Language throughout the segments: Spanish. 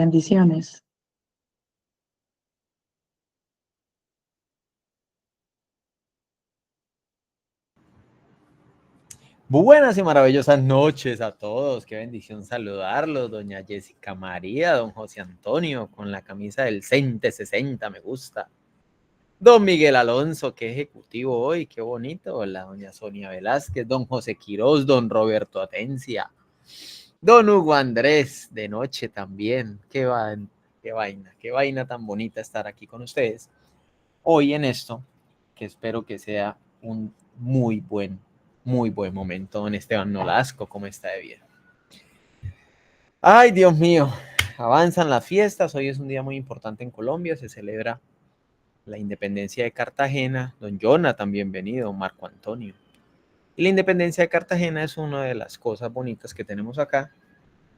Bendiciones. Buenas y maravillosas noches a todos. Qué bendición saludarlos. Doña Jessica María, don José Antonio, con la camisa del Cente 60, me gusta. Don Miguel Alonso, qué ejecutivo hoy, qué bonito. Hola, doña Sonia Velázquez, don José Quirós, don Roberto Atencia, don Hugo Andrés, de noche también. Qué vaina tan bonita estar aquí con ustedes. Hoy en esto, que espero que sea un muy buen momento. Don Esteban Nolasco, ¿cómo está de bien? Ay, Dios mío, avanzan las fiestas. Hoy es un día muy importante en Colombia. Se celebra la independencia de Cartagena. Don Jonathan, bienvenido. Marco Antonio. Y la independencia de Cartagena es una de las cosas bonitas que tenemos acá,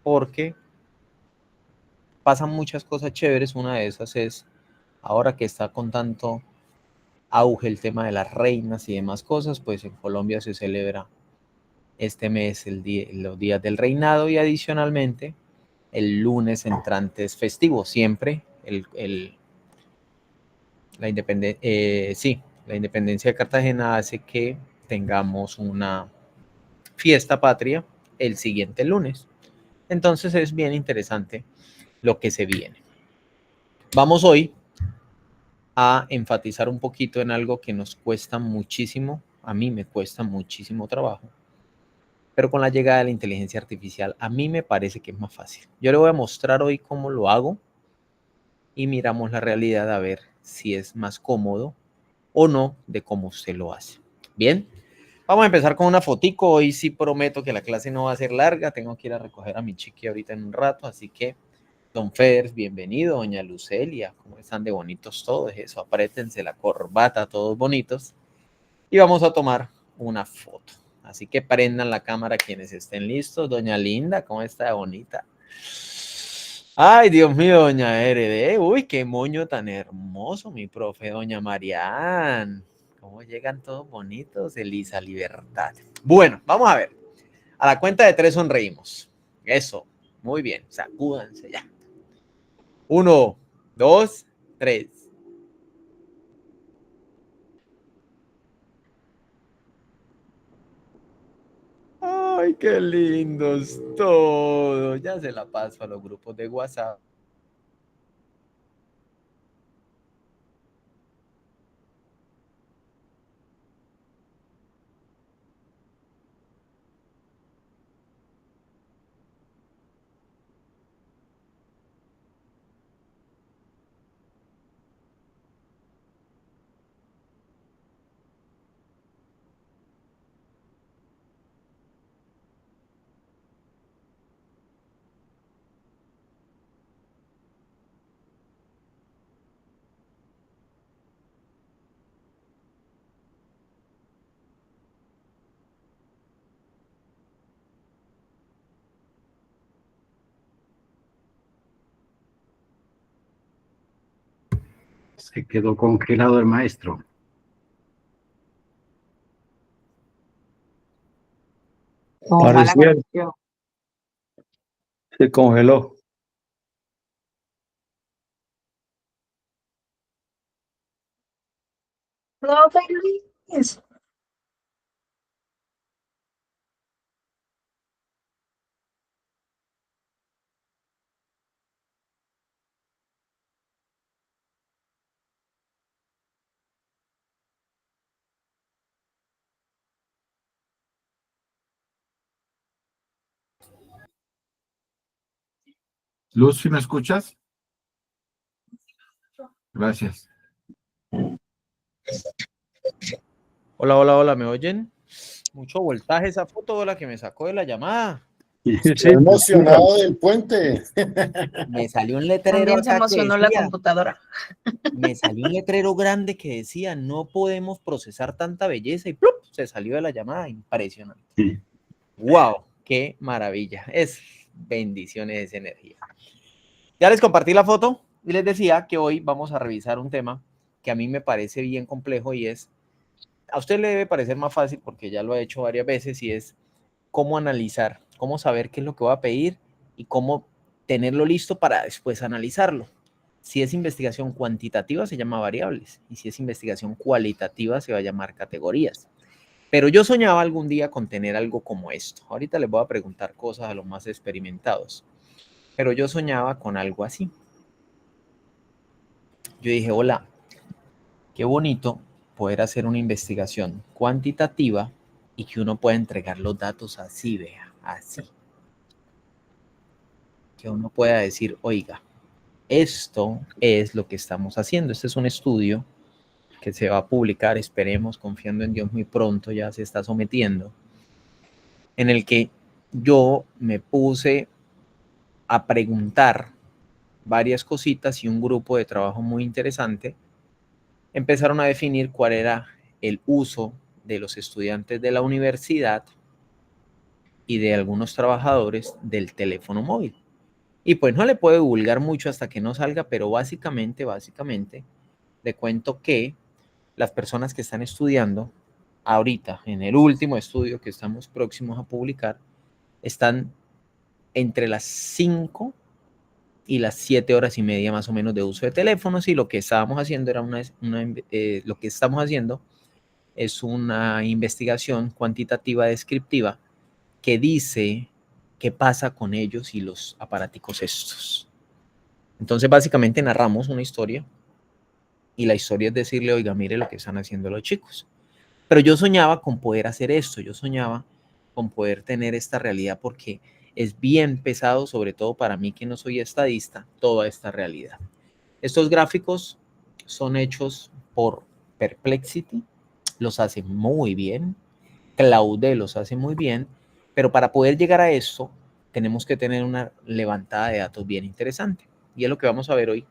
porque pasan muchas cosas chéveres. Una de esas es, ahora que está con tanto auge el tema de las reinas y demás cosas, pues en Colombia se celebra este mes los días del reinado, y adicionalmente el lunes entrante es festivo, siempre la independencia de Cartagena hace que tengamos una fiesta patria el siguiente lunes. Entonces es bien interesante lo que se viene. Vamos hoy a enfatizar un poquito en algo que nos cuesta muchísimo, a mí me cuesta muchísimo trabajo, pero con la llegada de la inteligencia artificial a mí me parece que es más fácil. Yo le voy a mostrar hoy cómo lo hago y miramos la realidad a ver si es más cómodo o no de cómo usted lo hace. Bien, vamos a empezar con una fotico. Hoy sí prometo que la clase no va a ser larga, tengo que ir a recoger a mi chiqui ahorita en un rato, así que don Fers, bienvenido. Doña Lucelia, ¿cómo están de bonitos todos? Eso, apriétense la corbata, todos bonitos. Y vamos a tomar una foto. Así que prendan la cámara quienes estén listos. Doña Linda, ¿cómo está de bonita? Ay, Dios mío, doña Herede. Uy, qué moño tan hermoso, mi profe. Doña Marian, ¿cómo llegan todos bonitos? Elisa Libertad. Bueno, vamos a ver. A la cuenta de 3 sonreímos. Eso, muy bien. Sacúdanse ya. 1, 2, 3. Ay, qué lindos todos. Ya se la paso a los grupos de WhatsApp. Se quedó congelado el maestro. Parecía, se congeló. No, feliz. Luz, ¿me escuchas? Gracias. Hola, hola, hola, ¿me oyen? Mucho voltaje esa foto, la que me sacó de la llamada. Estoy emocionado del puente. Me salió un letrero También se acá que emocionó la decía, computadora. me salió un letrero grande que decía, no podemos procesar tanta belleza, y ¡plup! Se salió de la llamada. Impresionante. Sí. ¡Wow! ¡Qué maravilla! Es bendiciones esa energía. Ya les compartí la foto y les decía que hoy vamos a revisar un tema que a mí me parece bien complejo, y es, a usted le debe parecer más fácil porque ya lo ha hecho varias veces, y es cómo analizar, cómo saber qué es lo que voy a pedir y cómo tenerlo listo para después analizarlo. Si es investigación cuantitativa se llama variables y si es investigación cualitativa se va a llamar categorías. Pero yo soñaba algún día con tener algo como esto. Ahorita les voy a preguntar cosas a los más experimentados. Pero yo soñaba con algo así. Yo dije, hola, qué bonito poder hacer una investigación cuantitativa y que uno pueda entregar los datos así, vea, así. Que uno pueda decir, oiga, esto es lo que estamos haciendo. Este es un estudio que se va a publicar, esperemos, confiando en Dios muy pronto, ya se está sometiendo, en el que yo me puse a preguntar varias cositas y un grupo de trabajo muy interesante empezaron a definir cuál era el uso de los estudiantes de la universidad y de algunos trabajadores del teléfono móvil. Y pues no le puedo divulgar mucho hasta que no salga, pero básicamente, le cuento que las personas que están estudiando ahorita, en el último estudio que estamos próximos a publicar, están entre las 5 y las 7 horas y media más o menos de uso de teléfonos, y lo que estábamos haciendo era lo que estamos haciendo es una investigación cuantitativa descriptiva que dice qué pasa con ellos y los aparaticos estos. Entonces básicamente narramos una historia y la historia es decirle, oiga, mire lo que están haciendo los chicos. Pero yo soñaba con poder hacer esto, yo soñaba con poder tener esta realidad porque es bien pesado, sobre todo para mí que no soy estadista, toda esta realidad. Estos gráficos son hechos por Perplexity, los hace muy bien, Claude los hace muy bien, pero para poder llegar a esto tenemos que tener una levantada de datos bien interesante y es lo que vamos a ver hoy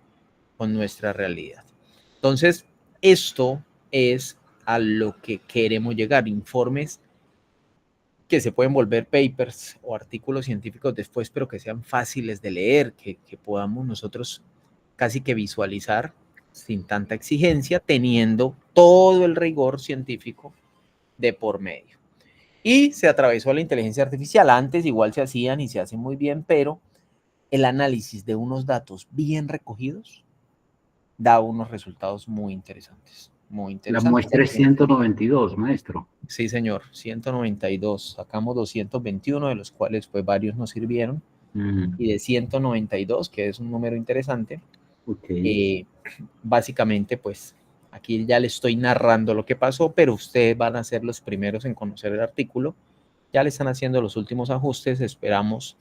con nuestra realidad. Entonces, esto es a lo que queremos llegar, informes que se pueden volver papers o artículos científicos después, pero que sean fáciles de leer, que podamos nosotros casi que visualizar sin tanta exigencia, teniendo todo el rigor científico de por medio. Y se atravesó la inteligencia artificial. Antes igual se hacían y se hacen muy bien, pero el análisis de unos datos bien recogidos da unos resultados muy interesantes. Muy interesantes. La muestra es 192, maestro. Sí, señor, 192. Sacamos 221, de los cuales pues varios nos sirvieron. Y de 192, que es un número interesante, básicamente pues aquí ya le estoy narrando lo que pasó, pero ustedes van a ser los primeros en conocer el artículo. Ya le están haciendo los últimos ajustes, esperamos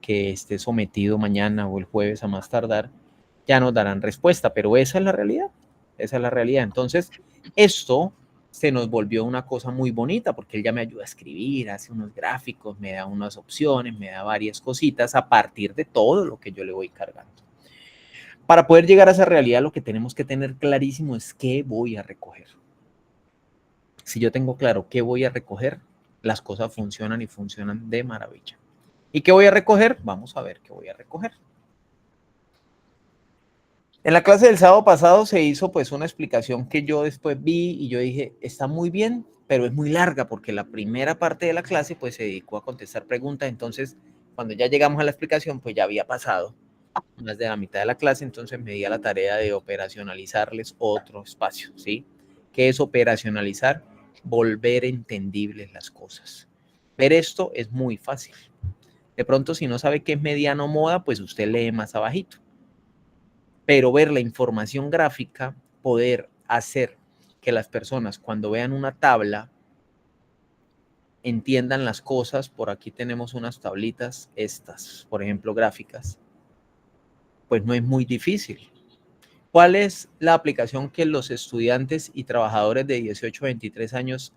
que esté sometido mañana o el jueves a más tardar. Ya nos darán respuesta, pero esa es la realidad. Esa es la realidad. Entonces, esto se nos volvió una cosa muy bonita porque él ya me ayuda a escribir, hace unos gráficos, me da unas opciones, me da varias cositas a partir de todo lo que yo le voy cargando. Para poder llegar a esa realidad, lo que tenemos que tener clarísimo es qué voy a recoger. Si yo tengo claro qué voy a recoger, las cosas funcionan y funcionan de maravilla. ¿Y qué voy a recoger? Vamos a ver qué voy a recoger. En la clase del sábado pasado se hizo pues una explicación que yo después vi y yo dije, está muy bien, pero es muy larga porque la primera parte de la clase pues se dedicó a contestar preguntas. Entonces, cuando ya llegamos a la explicación, pues ya había pasado más de la mitad de la clase, entonces me di a la tarea de operacionalizarles otro espacio, ¿sí? ¿Qué es operacionalizar? Volver entendibles las cosas. Ver esto es muy fácil. De pronto, si no sabe qué es mediano moda, pues usted lee más abajito. Pero ver la información gráfica, poder hacer que las personas cuando vean una tabla entiendan las cosas. Por aquí tenemos unas tablitas, estas, por ejemplo, gráficas. Pues no es muy difícil. ¿Cuál es la aplicación que los estudiantes y trabajadores de 18 a 23 años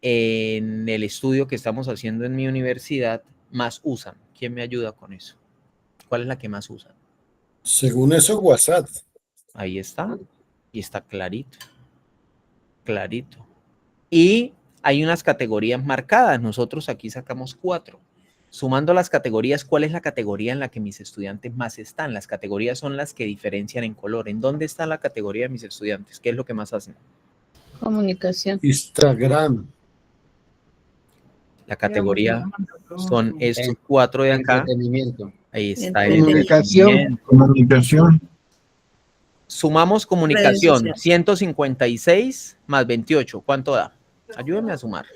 en el estudio que estamos haciendo en mi universidad más usan? ¿Quién me ayuda con eso? ¿Cuál es la que más usan? Según eso, WhatsApp. Ahí está. Y está clarito. Clarito. Y hay unas categorías marcadas. Nosotros aquí sacamos 4. Sumando las categorías, ¿cuál es la categoría en la que mis estudiantes más están? Las categorías son las que diferencian en color. ¿En dónde está la categoría de mis estudiantes? ¿Qué es lo que más hacen? Comunicación. Instagram. La categoría son estos 4 de acá. Entretenimiento. Ahí está el Comunicación. entretenimiento. Comunicación. Sumamos Redes comunicación, sociales. 156 más 28. ¿Cuánto da? Ayúdenme a sumar.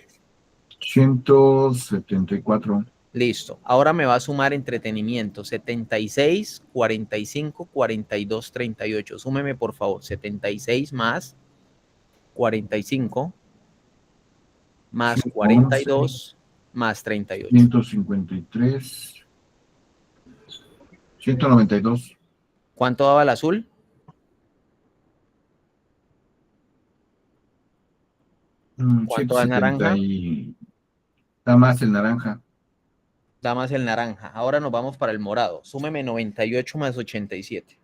174. Listo. Ahora me va a sumar entretenimiento. 76, 45, 42, 38. Súmeme, por favor. 76 más 45 más 42 más 38. 153. 192. ¿Cuánto daba el azul? ¿Cuánto da el 170 naranja? y... Da más el naranja. Da más el naranja. Ahora nos vamos para el morado. Súmeme 98 más 87.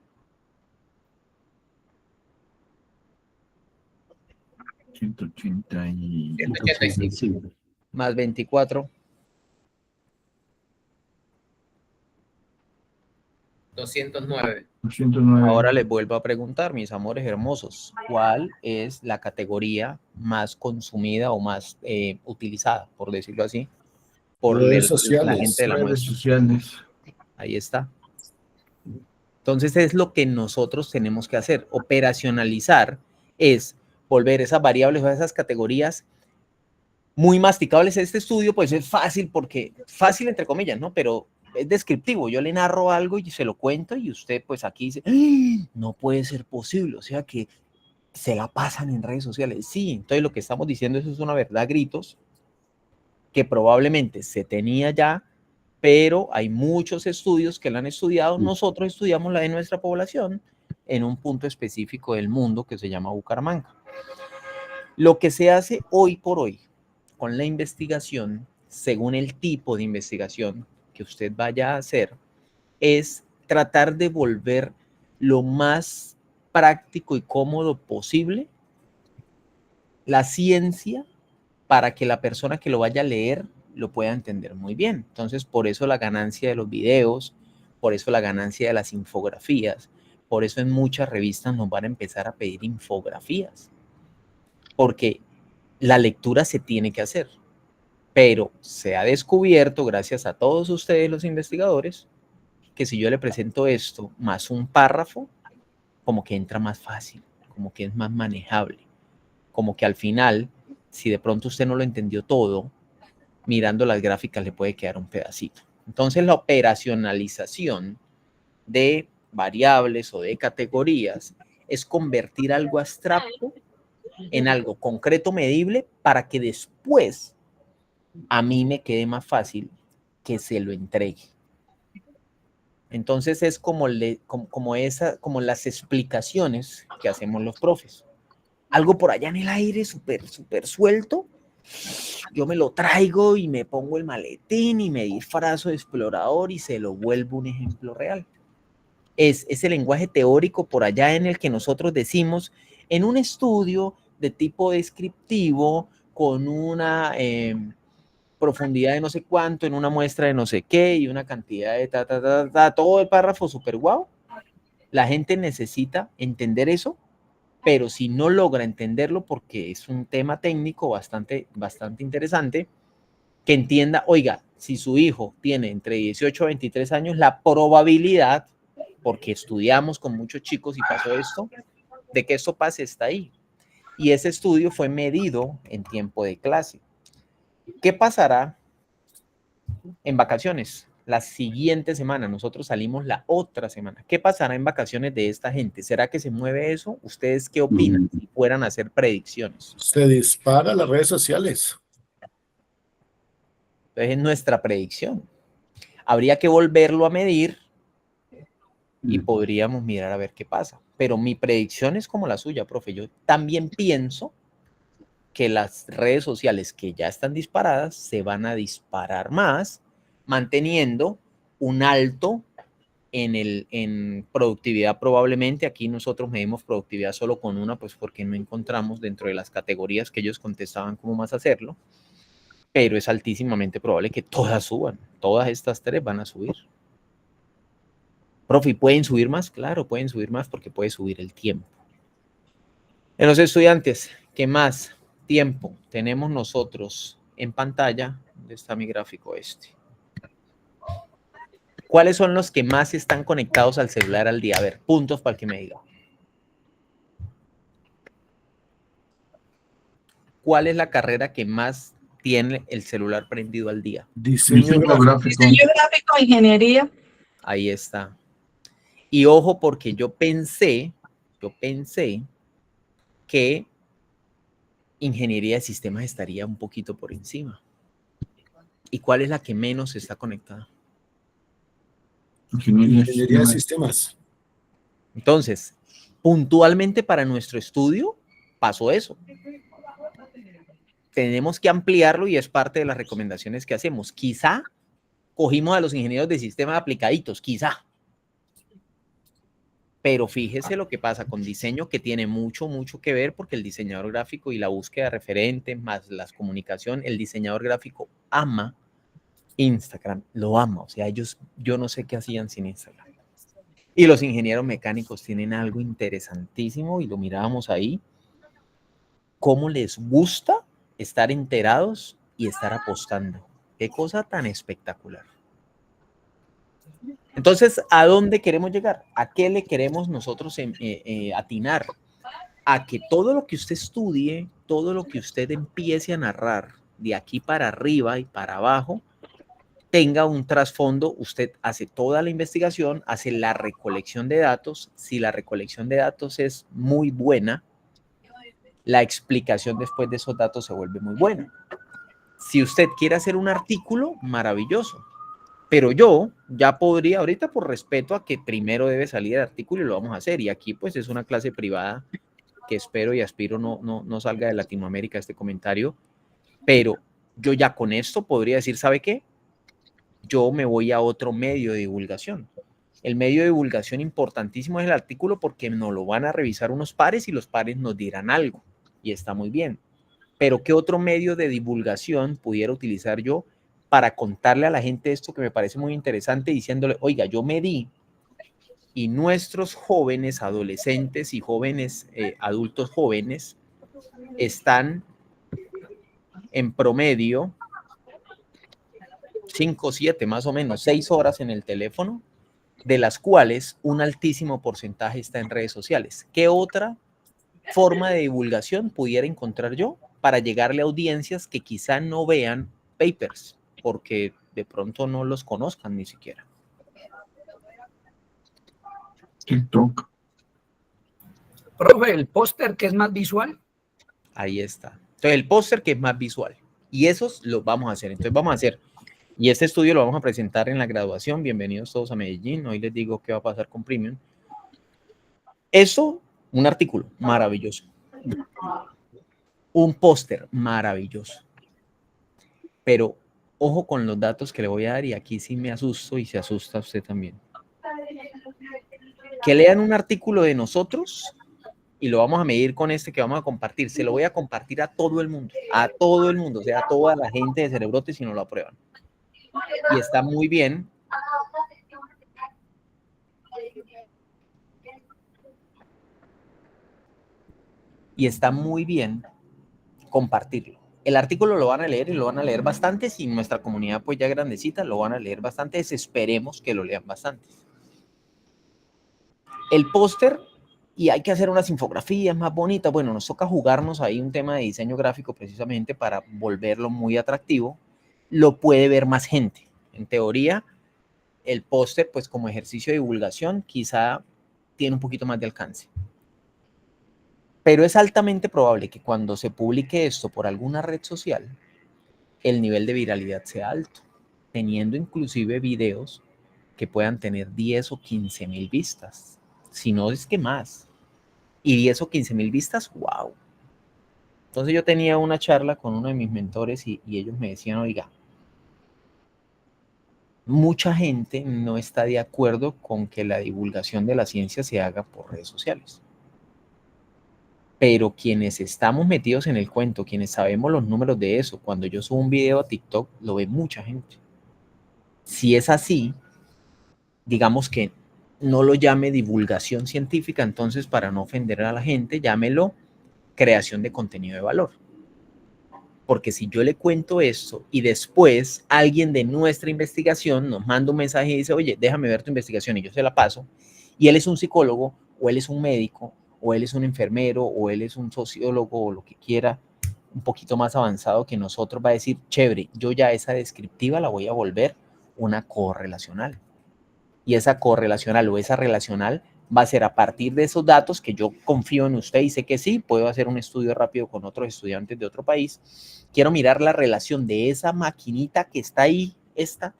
185. Más 24. 209. 209. Ahora les vuelvo a preguntar, mis amores hermosos, ¿cuál es la categoría más consumida o más utilizada, por decirlo así, por Redes la sociales. gente de la Redes muestra? sociales. Ahí está. Entonces es lo que nosotros tenemos que hacer. Operacionalizar es volver esas variables o esas categorías muy masticables. Este estudio pues es fácil porque, fácil entre comillas, ¿no? Pero es descriptivo. Yo le narro algo y se lo cuento y usted pues aquí dice, ¡ah! No puede ser posible. O sea que se la pasan en redes sociales. Sí, entonces lo que estamos diciendo eso es una verdad a gritos que probablemente se tenía ya, pero hay muchos estudios que la han estudiado. Nosotros estudiamos la de nuestra población en un punto específico del mundo que se llama Bucaramanga. Lo que se hace hoy por hoy con la investigación, según el tipo de investigación que usted vaya a hacer, es tratar de volver lo más práctico y cómodo posible la ciencia para que la persona que lo vaya a leer lo pueda entender muy bien. Entonces, por eso la ganancia de los videos, por eso la ganancia de las infografías, por eso en muchas revistas nos van a empezar a pedir infografías, porque la lectura se tiene que hacer, pero se ha descubierto, gracias a todos ustedes los investigadores, que si yo le presento esto más un párrafo, como que entra más fácil, como que es más manejable, como que al final, si de pronto usted no lo entendió todo, mirando las gráficas le puede quedar un pedacito. Entonces la operacionalización de variables o de categorías es convertir algo abstracto en algo concreto, medible, para que después a mí me quede más fácil que se lo entregue. Entonces es como las explicaciones que hacemos los profes. Algo por allá en el aire, súper suelto, yo me lo traigo y me pongo el maletín y me disfrazo de explorador y se lo vuelvo un ejemplo real. Es ese lenguaje teórico por allá en el que nosotros decimos, en un estudio de tipo descriptivo, con una profundidad de no sé cuánto, en una muestra de no sé qué y una cantidad de todo el párrafo súper guau. La gente necesita entender eso, pero si no logra entenderlo, porque es un tema técnico bastante interesante, que entienda, oiga, si su hijo tiene entre 18 a 23 años, la probabilidad, porque estudiamos con muchos chicos y pasó esto, de que esto pase está ahí. Y ese estudio fue medido en tiempo de clase. ¿Qué pasará en vacaciones? La siguiente semana, nosotros salimos la otra semana. ¿Qué pasará en vacaciones de esta gente? ¿Será que se mueve eso? ¿Ustedes qué opinan si fueran a hacer predicciones? Se dispara las redes sociales. Entonces es nuestra predicción. Habría que volverlo a medir y podríamos mirar a ver qué pasa. Pero mi predicción es como la suya, profe. Yo también pienso que las redes sociales que ya están disparadas se van a disparar más, manteniendo un alto en productividad probablemente. Aquí nosotros medimos productividad solo con una, pues porque no encontramos dentro de las categorías que ellos contestaban cómo más hacerlo, pero es altísimamente probable que todas suban, todas estas tres van a subir. Profe, ¿pueden subir más? Claro, pueden subir más porque puede subir el tiempo. En los estudiantes, ¿qué más tiempo tenemos nosotros en pantalla? ¿Dónde está mi gráfico este? ¿Cuáles son los que más están conectados al celular al día? A ver, puntos para el que me diga. ¿Cuál es la carrera que más tiene el celular prendido al día? Diseño Diseño gráfico. gráfico. Diseño gráfico, ingeniería. Ahí está. Y ojo, porque yo pensé que ingeniería de sistemas estaría un poquito por encima. ¿Y cuál es la que menos está conectada? Ingeniería de Ingeniería de sistemas. sistemas. Entonces, puntualmente para nuestro estudio pasó eso. Tenemos que ampliarlo y es parte de las recomendaciones que hacemos. Quizá cogimos a los ingenieros de sistemas aplicaditos, quizá. Pero fíjese lo que pasa con diseño, que tiene mucho que ver, porque el diseñador gráfico y la búsqueda de referentes, más las comunicación, el diseñador gráfico ama Instagram, lo ama. O sea, ellos, yo no sé qué hacían sin Instagram. Y los ingenieros mecánicos tienen algo interesantísimo, y lo mirábamos ahí, cómo les gusta estar enterados y estar apostando. Qué cosa tan espectacular. Entonces, ¿a dónde queremos llegar? ¿A qué le queremos nosotros atinar? A que todo lo que usted estudie, todo lo que usted empiece a narrar de aquí para arriba y para abajo, tenga un trasfondo. Usted hace toda la investigación, hace la recolección de datos. Si la recolección de datos es muy buena, la explicación después de esos datos se vuelve muy buena. Si usted quiere hacer un artículo, maravilloso. Pero yo ya podría, ahorita por respeto a que primero debe salir el artículo y lo vamos a hacer. Y aquí pues es una clase privada que espero y aspiro no salga de Latinoamérica este comentario. Pero yo ya con esto podría decir, ¿sabe qué? Yo me voy a otro medio de divulgación. El medio de divulgación importantísimo es el artículo, porque nos lo van a revisar unos pares y los pares nos dirán algo. Y está muy bien. Pero ¿qué otro medio de divulgación pudiera utilizar yo para contarle a la gente esto que me parece muy interesante, diciéndole, oiga, yo me di, y nuestros jóvenes, adolescentes y jóvenes, adultos jóvenes, están en promedio 5, 7, más o menos 6 horas en el teléfono, de las cuales un altísimo porcentaje está en redes sociales? ¿Qué otra forma de divulgación pudiera encontrar yo para llegarle a audiencias que quizá no vean papers, porque de pronto no los conozcan ni siquiera? TikTok. Profe, el póster que es más visual. Ahí está. Entonces, el póster que es más visual. Y esos los vamos a hacer. Entonces, vamos a hacer. Y este estudio lo vamos a presentar en la graduación. Bienvenidos todos a Medellín. Hoy les digo qué va a pasar con Premium. Eso, un artículo maravilloso. Un póster maravilloso. Pero ojo con los datos que le voy a dar, y aquí sí me asusto y se asusta usted también. Que lean un artículo de nosotros y lo vamos a medir con este que vamos a compartir. Se lo voy a compartir a todo el mundo, o sea, a toda la gente de Cerebrote si no lo aprueban. Y está muy bien. Y está muy bien compartirlo. El artículo lo van a leer y lo van a leer bastante. Si nuestra comunidad pues ya grandecita, lo van a leer bastante. Esperemos que lo lean bastante. El póster, y hay que hacer unas infografías más bonitas. Bueno, nos toca jugarnos ahí un tema de diseño gráfico precisamente para volverlo muy atractivo. Lo puede ver más gente. En teoría, el póster, pues como ejercicio de divulgación, quizá tiene un poquito más de alcance. Pero es altamente probable que cuando se publique esto por alguna red social, el nivel de viralidad sea alto, teniendo inclusive videos que puedan tener 10 o 15 mil vistas, si no es que más. Y 10 o 15 mil vistas, wow. Entonces yo tenía una charla con uno de mis mentores y ellos me decían, oiga, mucha gente no está de acuerdo con que la divulgación de la ciencia se haga por redes sociales. Pero quienes estamos metidos en el cuento, quienes sabemos los números de eso, cuando yo subo un video a TikTok, lo ve mucha gente. Si es así, digamos que no lo llame divulgación científica, entonces para no ofender a la gente, llámelo creación de contenido de valor. Porque si yo le cuento esto y después alguien de nuestra investigación nos manda un mensaje y dice, oye, déjame ver tu investigación y yo se la paso, y él es un psicólogo, o él es un médico, o él es un enfermero, o él es un sociólogo, o lo que quiera, un poquito más avanzado que nosotros, va a decir, chévere, yo ya esa descriptiva la voy a volver una correlacional. Y esa correlacional o esa relacional va a ser a partir de esos datos que yo confío en usted y sé que sí, puedo hacer un estudio rápido con otros estudiantes de otro país. Quiero mirar la relación de esa maquinita que está ahí, esta,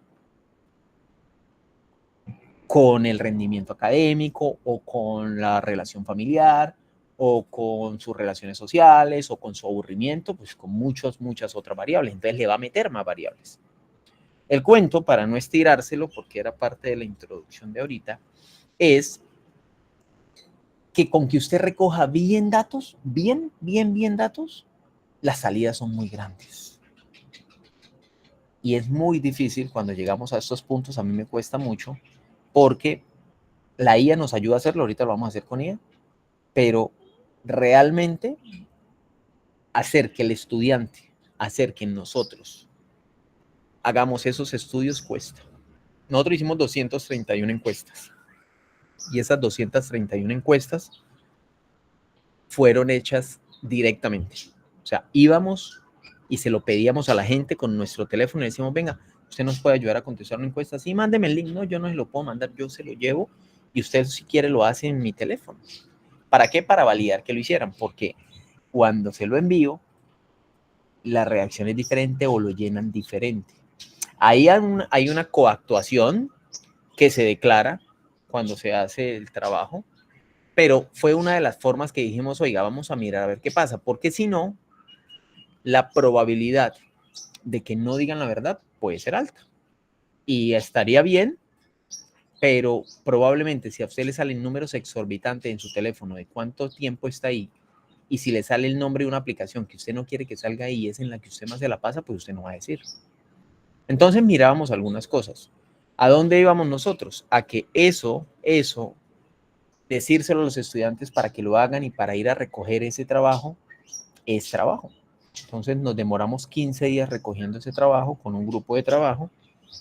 con el rendimiento académico o con la relación familiar o con sus relaciones sociales o con su aburrimiento, pues con muchas otras variables. Entonces le va a meter más variables. El cuento, para no estirárselo, porque era parte de la introducción de ahorita, es que con que usted recoja bien datos, bien datos, las salidas son muy grandes. Y es muy difícil cuando llegamos a estos puntos, a mí me cuesta mucho, porque la IA nos ayuda a hacerlo, ahorita lo vamos a hacer con IA, pero realmente hacer que el estudiante, hacer que nosotros hagamos esos estudios cuesta. Nosotros hicimos 231 encuestas y esas 231 encuestas fueron hechas directamente. O sea, íbamos y se lo pedíamos a la gente con nuestro teléfono y decíamos, venga, usted nos puede ayudar a contestar una encuesta. Sí, mándeme el link. No, yo no se lo puedo mandar, yo se lo llevo y usted si quiere lo hace en mi teléfono. ¿Para qué? Para validar que lo hicieran, porque cuando se lo envío, la reacción es diferente o lo llenan diferente. Ahí hay una coactuación que se declara cuando se hace el trabajo, pero fue una de las formas que dijimos, oiga, vamos a mirar a ver qué pasa, porque si no, la probabilidad de que no digan la verdad puede ser alta. Y estaría bien, pero probablemente si a usted le salen números exorbitantes en su teléfono de cuánto tiempo está ahí, y si le sale el nombre de una aplicación que usted no quiere que salga ahí y es en la que usted más se la pasa, pues usted no va a decir. Entonces mirábamos algunas cosas. ¿A dónde íbamos nosotros? A que eso, decírselo a los estudiantes para que lo hagan y para ir a recoger ese trabajo, es trabajo. Entonces nos demoramos 15 días recogiendo ese trabajo con un grupo de trabajo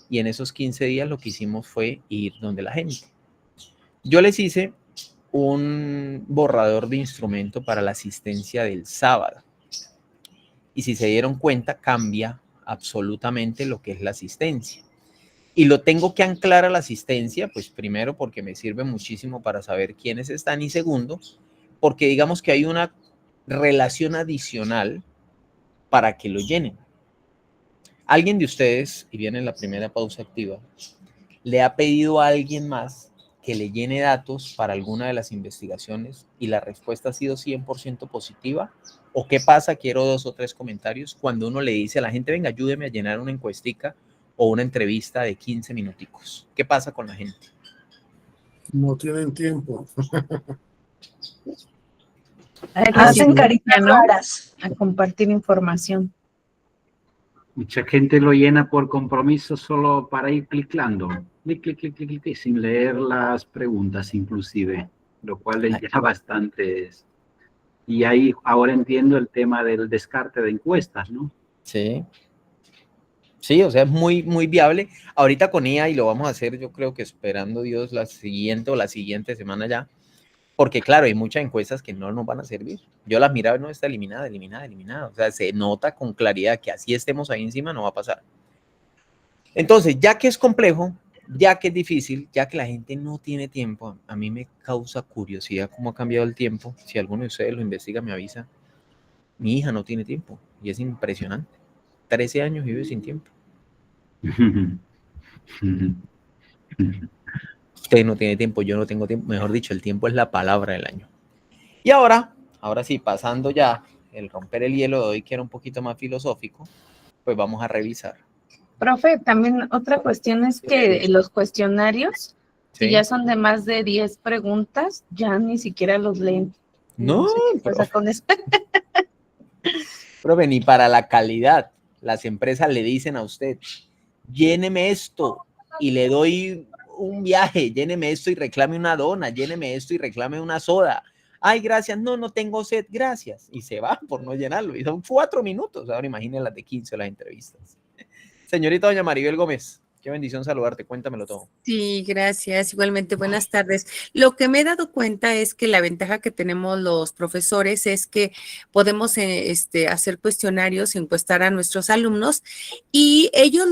y en esos 15 días lo que hicimos fue ir donde la gente. Yo les hice un borrador de instrumento para la asistencia del sábado. Y si se dieron cuenta, cambia absolutamente lo que es la asistencia. Y lo tengo que anclar a la asistencia, pues primero porque me sirve muchísimo para saber quiénes están y segundo, porque digamos que hay una relación adicional para que lo llenen. Alguien de ustedes, y viene la primera pausa activa, le ha pedido a alguien más que le llene datos para alguna de las investigaciones y la respuesta ha sido 100% positiva. ¿O qué pasa? Quiero 2 o 3 comentarios cuando uno le dice a la gente, venga, ayúdeme a llenar una encuestica o una entrevista de 15 minuticos. ¿Qué pasa con la gente? No tienen tiempo. Hacen caritas ¿no? raras. A compartir información. Mucha gente lo llena por compromiso solo para ir clicando, clic, sin leer las preguntas inclusive, lo cual es ya bastante. Y ahí ahora entiendo el tema del descarte de encuestas, ¿no? Sí. Sí, o sea, es muy viable. Ahorita con IA, y lo vamos a hacer, yo creo que esperando Dios la siguiente semana ya, porque claro, hay muchas encuestas que no nos van a servir. Yo las miraba y no está eliminada. O sea, se nota con claridad que así estemos ahí encima no va a pasar. Entonces, ya que es complejo, ya que es difícil, ya que la gente no tiene tiempo, a mí me causa curiosidad cómo ha cambiado el tiempo. Si alguno de ustedes lo investiga, me avisa. Mi hija no tiene tiempo y es impresionante. 13 años vive sin tiempo. Usted no tiene tiempo, yo no tengo tiempo. Mejor dicho, el tiempo es la palabra del año. Y ahora sí, pasando ya el romper el hielo de hoy, que era un poquito más filosófico, pues vamos a revisar. Profe, también otra cuestión es que los cuestionarios, ¿Sí? si ya son de más de 10 preguntas, ya ni siquiera los leen. No sé qué pasa con esto. Profe, ni para la calidad. Las empresas le dicen a usted, lléneme esto y le doy un viaje, lléneme esto y reclame una dona, lléneme esto y reclame una soda. Ay, gracias, no, no tengo sed, gracias. Y se va por no llenarlo. Y son 4 minutos. Ahora imaginen las de 15 las entrevistas. Señorita doña Maribel Gómez, qué bendición saludarte. Cuéntamelo todo. Sí, gracias. Igualmente, buenas tardes. Lo que me he dado cuenta es que la ventaja que tenemos los profesores es que podemos hacer cuestionarios, encuestar a nuestros alumnos y ellos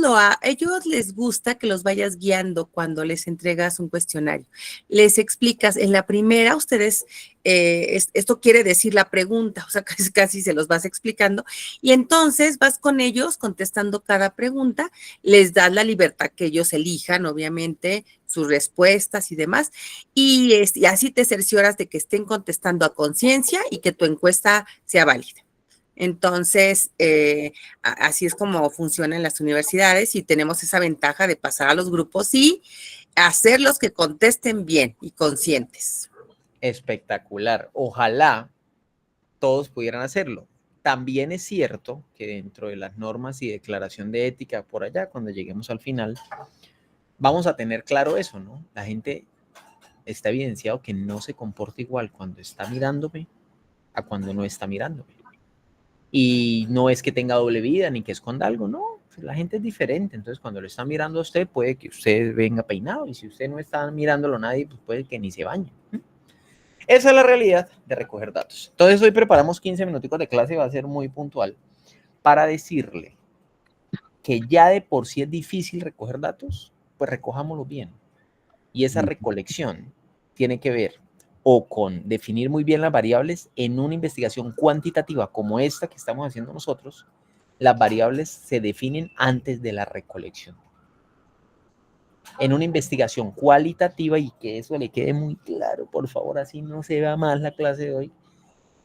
les gusta que los vayas guiando cuando les entregas un cuestionario. Les explicas, en la primera, ustedes, esto quiere decir la pregunta, o sea, casi se los vas explicando y entonces vas con ellos contestando cada pregunta, les das la libertad que ellos elijan, obviamente, sus respuestas y demás, y así te cercioras de que estén contestando a conciencia y que tu encuesta sea válida. Entonces, así es como funciona en las universidades y tenemos esa ventaja de pasar a los grupos y hacerlos que contesten bien y conscientes. Espectacular. Ojalá todos pudieran hacerlo. También es cierto que dentro de las normas y declaración de ética por allá, cuando lleguemos al final, vamos a tener claro eso, ¿no? La gente está evidenciado que no se comporta igual cuando está mirándome a cuando no está mirándome. Y no es que tenga doble vida ni que esconda algo, no. La gente es diferente. Entonces, cuando lo está mirando a usted, puede que usted venga peinado. Y si usted no está mirándolo a nadie, pues puede que ni se bañe. Esa es la realidad de recoger datos. Entonces, hoy preparamos 15 minuticos de clase, va a ser muy puntual, para decirle que ya de por sí es difícil recoger datos, pues recojámoslo bien. Y esa recolección tiene que ver o con definir muy bien las variables en una investigación cuantitativa como esta que estamos haciendo nosotros. Las variables se definen antes de la recolección. En una investigación cualitativa, y que eso le quede muy claro, por favor, así no se vea más la clase de hoy,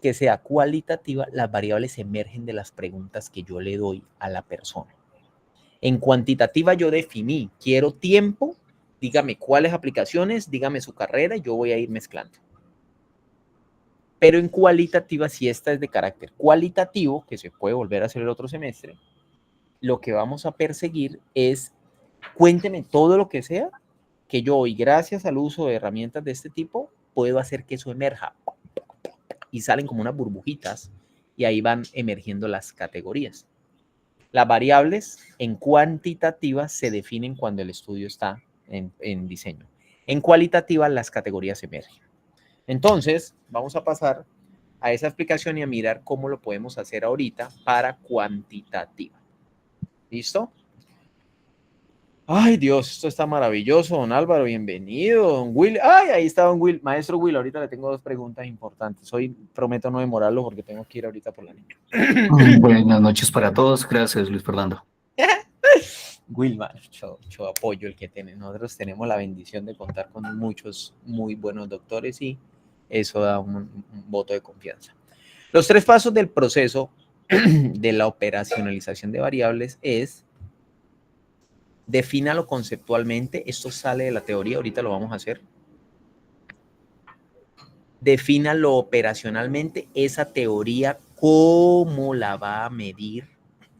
que sea cualitativa, las variables emergen de las preguntas que yo le doy a la persona. En cuantitativa yo definí, quiero tiempo, dígame cuáles aplicaciones, dígame su carrera, y yo voy a ir mezclando. Pero en cualitativa, si esta es de carácter cualitativo, que se puede volver a hacer el otro semestre, lo que vamos a perseguir es cuénteme todo lo que sea, que yo hoy, gracias al uso de herramientas de este tipo, puedo hacer que eso emerja. Y salen como unas burbujitas y ahí van emergiendo las categorías. Las variables en cuantitativa se definen cuando el estudio está en diseño. En cualitativa, las categorías emergen. Entonces, vamos a pasar a esa explicación y a mirar cómo lo podemos hacer ahorita para cuantitativa. ¿Listo? Ay, Dios, esto está maravilloso, don Álvaro, bienvenido, don Will. Ay, ahí está don Will, maestro Will, ahorita le tengo 2 preguntas importantes. Hoy prometo no demorarlo porque tengo que ir ahorita por la niña. Buenas noches para todos, gracias Luis Fernando. Will, mucho apoyo el que tiene. Nosotros tenemos la bendición de contar con muchos muy buenos doctores y eso da un voto de confianza. Los 3 pasos del proceso de la operacionalización de variables es: defínalo conceptualmente. Esto sale de la teoría, ahorita lo vamos a hacer. Defínalo operacionalmente. Esa teoría, ¿cómo la va a medir?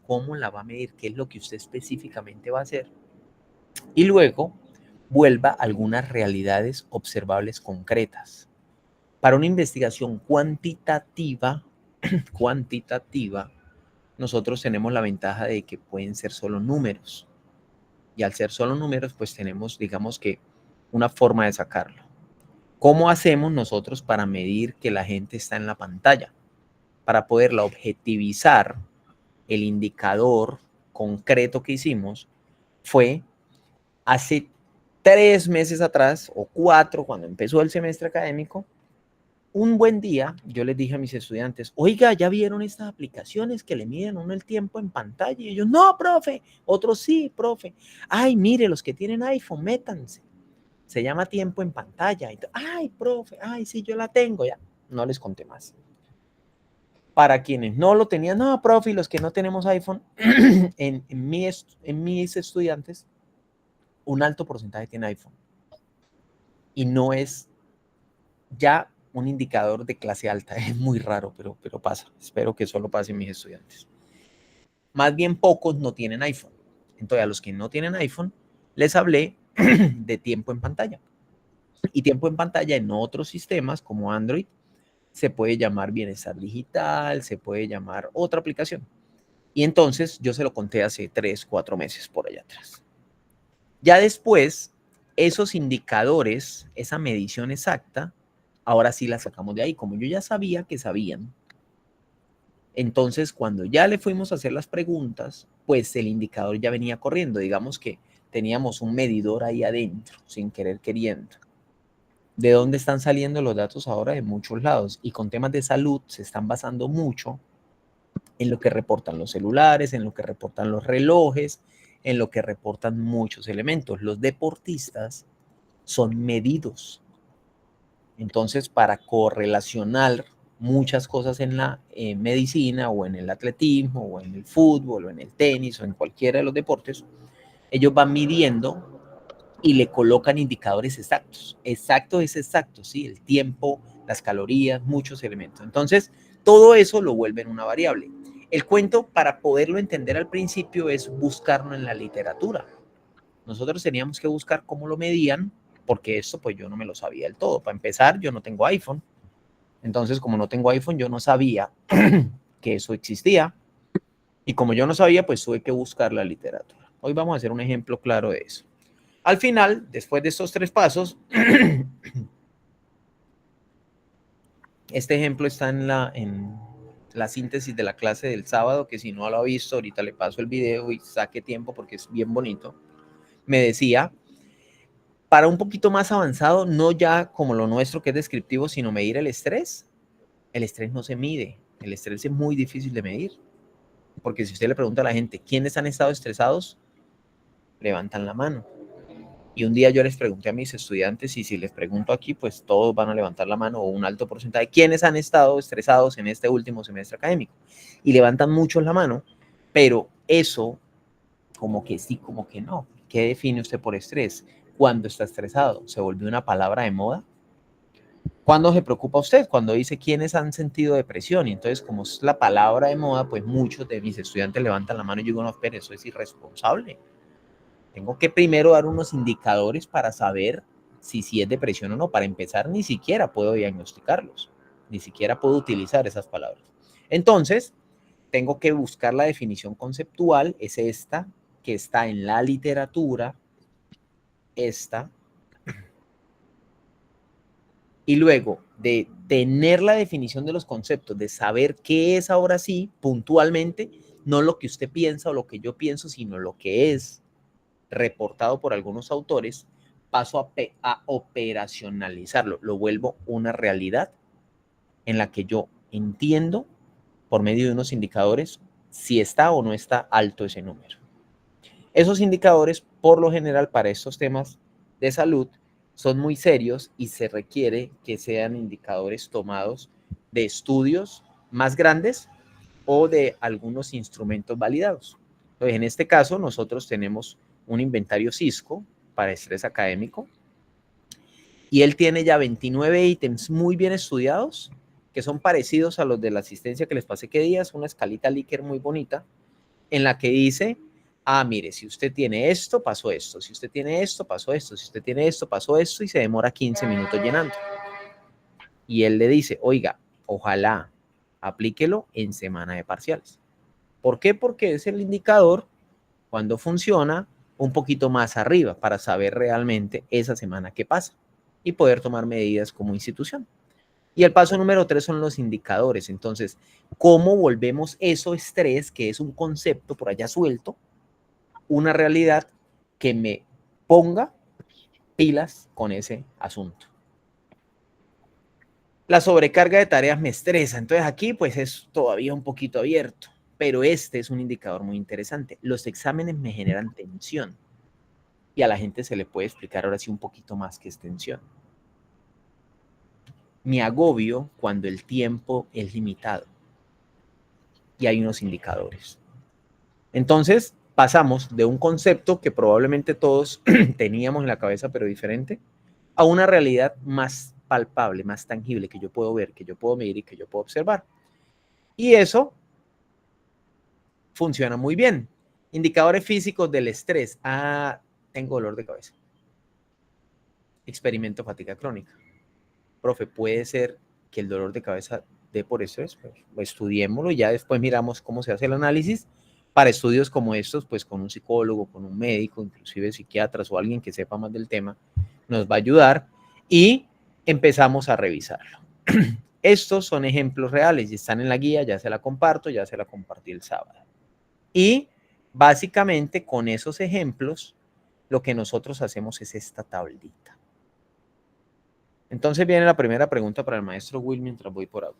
¿Cómo la va a medir? ¿Qué es lo que usted específicamente va a hacer? Y luego, vuelva a algunas realidades observables concretas. Para una investigación cuantitativa, nosotros tenemos la ventaja de que pueden ser solo números. Y al ser solo números, pues tenemos, digamos que, una forma de sacarlo. ¿Cómo hacemos nosotros para medir que la gente está en la pantalla? Para poderla objetivizar, el indicador concreto que hicimos fue hace 3 meses atrás, o 4, cuando empezó el semestre académico. Un buen día, yo les dije a mis estudiantes, oiga, ¿ya vieron estas aplicaciones que le miden a uno el tiempo en pantalla? Y ellos, no, profe. Otros, sí, profe. Ay, mire, los que tienen iPhone, métanse. Se llama tiempo en pantalla. Ay, profe, ay, sí, yo la tengo. Ya, no les conté más. Para quienes no lo tenían, no, profe, y los que no tenemos iPhone, en mis estudiantes, un alto porcentaje tiene iPhone. Y no es ya un indicador de clase alta, es muy raro, pero pasa. Espero que solo pase en mis estudiantes. Más bien pocos no tienen iPhone. Entonces, a los que no tienen iPhone, les hablé de tiempo en pantalla. Y tiempo en pantalla en otros sistemas como Android se puede llamar bienestar digital, se puede llamar otra aplicación. Y entonces yo se lo conté hace 3, 4 meses por allá atrás. Ya después, esos indicadores, esa medición exacta, ahora sí la sacamos de ahí. Como yo ya sabía que sabían, entonces cuando ya le fuimos a hacer las preguntas, pues el indicador ya venía corriendo. Digamos que teníamos un medidor ahí adentro, sin querer queriendo. ¿De dónde están saliendo los datos ahora? De muchos lados. Y con temas de salud se están basando mucho en lo que reportan los celulares, en lo que reportan los relojes, en lo que reportan muchos elementos. Los deportistas son medidos. Entonces, para correlacionar muchas cosas en la medicina o en el atletismo o en el fútbol o en el tenis o en cualquiera de los deportes, ellos van midiendo y le colocan indicadores exactos. Exacto es exacto, ¿sí? El tiempo, las calorías, muchos elementos. Entonces, todo eso lo vuelven una variable. El cuento, para poderlo entender al principio, es buscarlo en la literatura. Nosotros teníamos que buscar cómo lo medían, porque esto pues yo no me lo sabía del todo. Para empezar, yo no tengo iPhone. Entonces, como no tengo iPhone, yo no sabía que eso existía. Y como yo no sabía, pues tuve que buscar la literatura. Hoy vamos a hacer un ejemplo claro de eso. Al final, después de estos 3 pasos, este ejemplo está en la síntesis de la clase del sábado, que si no lo ha visto, ahorita le paso el video y saque tiempo porque es bien bonito. Me decía, para un poquito más avanzado, no ya como lo nuestro que es descriptivo, sino medir el estrés. El estrés no se mide, el estrés es muy difícil de medir. Porque si usted le pregunta a la gente, ¿quiénes han estado estresados? Levantan la mano. Y un día yo les pregunté a mis estudiantes, y si les pregunto aquí, pues todos van a levantar la mano, o un alto porcentaje, ¿quiénes han estado estresados en este último semestre académico? Y levantan muchos la mano, pero eso, como que sí, como que no. ¿Qué define usted por estrés? ¿Cuándo está estresado? ¿Se volvió una palabra de moda? ¿Cuándo se preocupa usted? Cuando dice quiénes han sentido depresión. Y entonces, como es la palabra de moda, pues muchos de mis estudiantes levantan la mano y yo digo, no, espere, eso es irresponsable. Tengo que primero dar unos indicadores para saber si es depresión o no. Para empezar, ni siquiera puedo diagnosticarlos. Ni siquiera puedo utilizar esas palabras. Entonces, tengo que buscar la definición conceptual. Es esta que está en la literatura. Esta. Y luego de tener la definición de los conceptos, de saber qué es ahora sí, puntualmente, no lo que usted piensa o lo que yo pienso, sino lo que es reportado por algunos autores, paso a operacionalizarlo. Lo vuelvo una realidad en la que yo entiendo, por medio de unos indicadores, si está o no está alto ese número. Esos indicadores, por lo general, para estos temas de salud, son muy serios y se requiere que sean indicadores tomados de estudios más grandes o de algunos instrumentos validados. Entonces, en este caso, nosotros tenemos un inventario Cisco para estrés académico y él tiene ya 29 ítems muy bien estudiados que son parecidos a los de la asistencia que les pasé que días, una escalita Likert muy bonita en la que dice, mire, si usted tiene esto, pasó esto, si usted tiene esto, pasó esto, si usted tiene esto, pasó esto, y se demora 15 minutos llenando. Y él le dice, oiga, ojalá aplíquelo en semana de parciales. ¿Por qué? Porque es el indicador cuando funciona un poquito más arriba para saber realmente esa semana qué pasa y poder tomar medidas como institución. Y el paso número 3 son los indicadores. Entonces, ¿cómo volvemos eso estrés, que es un concepto por allá suelto, una realidad que me ponga pilas con ese asunto? La sobrecarga de tareas me estresa. Entonces aquí pues es todavía un poquito abierto, pero este es un indicador muy interesante. Los exámenes me generan tensión y a la gente se le puede explicar ahora sí un poquito más que es tensión. Me agobio cuando el tiempo es limitado y hay unos indicadores. Entonces pasamos de un concepto que probablemente todos teníamos en la cabeza pero diferente a una realidad más palpable, más tangible, que yo puedo ver, que yo puedo medir y que yo puedo observar. Y eso funciona muy bien. Indicadores físicos del estrés. Tengo dolor de cabeza. Experimento fatiga crónica. Profe, puede ser que el dolor de cabeza dé por estrés, pues estudiémoslo y ya después miramos cómo se hace el análisis. Para estudios como estos, pues con un psicólogo, con un médico, inclusive psiquiatras o alguien que sepa más del tema, nos va a ayudar y empezamos a revisarlo. Estos son ejemplos reales y están en la guía, ya se la comparto, ya se la compartí el sábado. Y básicamente con esos ejemplos, lo que nosotros hacemos es esta tablita. Entonces viene la primera pregunta para el maestro Will mientras voy por agua.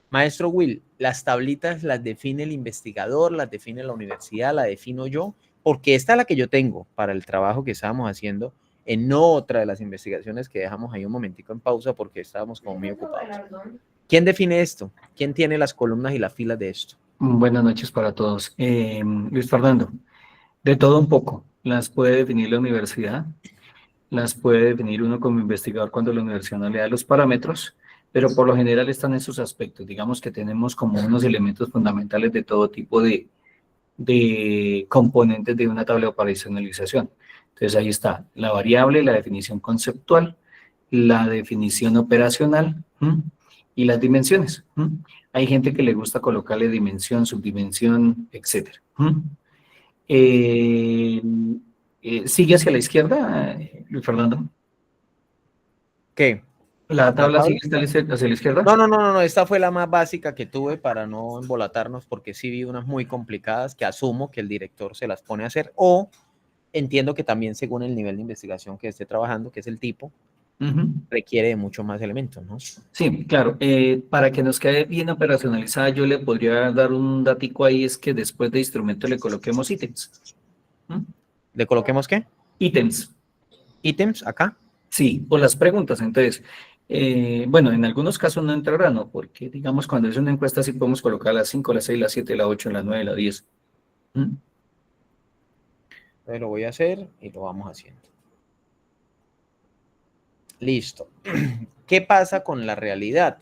Maestro Will, ¿las tablitas las define el investigador, las define la universidad, la defino yo? Porque esta es la que yo tengo para el trabajo que estábamos haciendo en otra de las investigaciones que dejamos ahí un momentico en pausa porque estábamos como muy ocupados. ¿Quién define esto? ¿Quién tiene las columnas y las filas de esto? Buenas noches para todos. Luis Fernando, de todo un poco. Las puede definir la universidad, las puede definir uno como investigador cuando la universidad no le da los parámetros, pero por lo general están en esos aspectos. Digamos que tenemos como unos elementos fundamentales de todo tipo de componentes de una tabla de operacionalización. Entonces ahí está la variable, la definición conceptual, la definición operacional y las dimensiones. Hay gente que le gusta colocarle dimensión, subdimensión, etc. ¿Sigue hacia la izquierda, Luis Fernando? ¿Qué? ¿La tabla sigue hacia la izquierda? No, esta fue la más básica que tuve para no embolatarnos porque sí vi unas muy complicadas que asumo que el director se las pone a hacer o entiendo que también según el nivel de investigación que esté trabajando, que es el tipo, requiere de mucho más elementos, ¿no? Sí, claro. Para que nos quede bien operacionalizada, yo le podría dar un datico ahí, es que después de instrumento le coloquemos ítems. ¿Le coloquemos qué? Ítems. ¿Ítems acá? Sí, o las preguntas. Entonces, bueno, en algunos casos no entrará, ¿no? Porque, digamos, cuando es una encuesta sí podemos colocar las 5, las 6, las 7, las 8, las 9, las 10. Entonces lo voy a hacer y lo vamos haciendo. Listo. ¿Qué pasa con la realidad?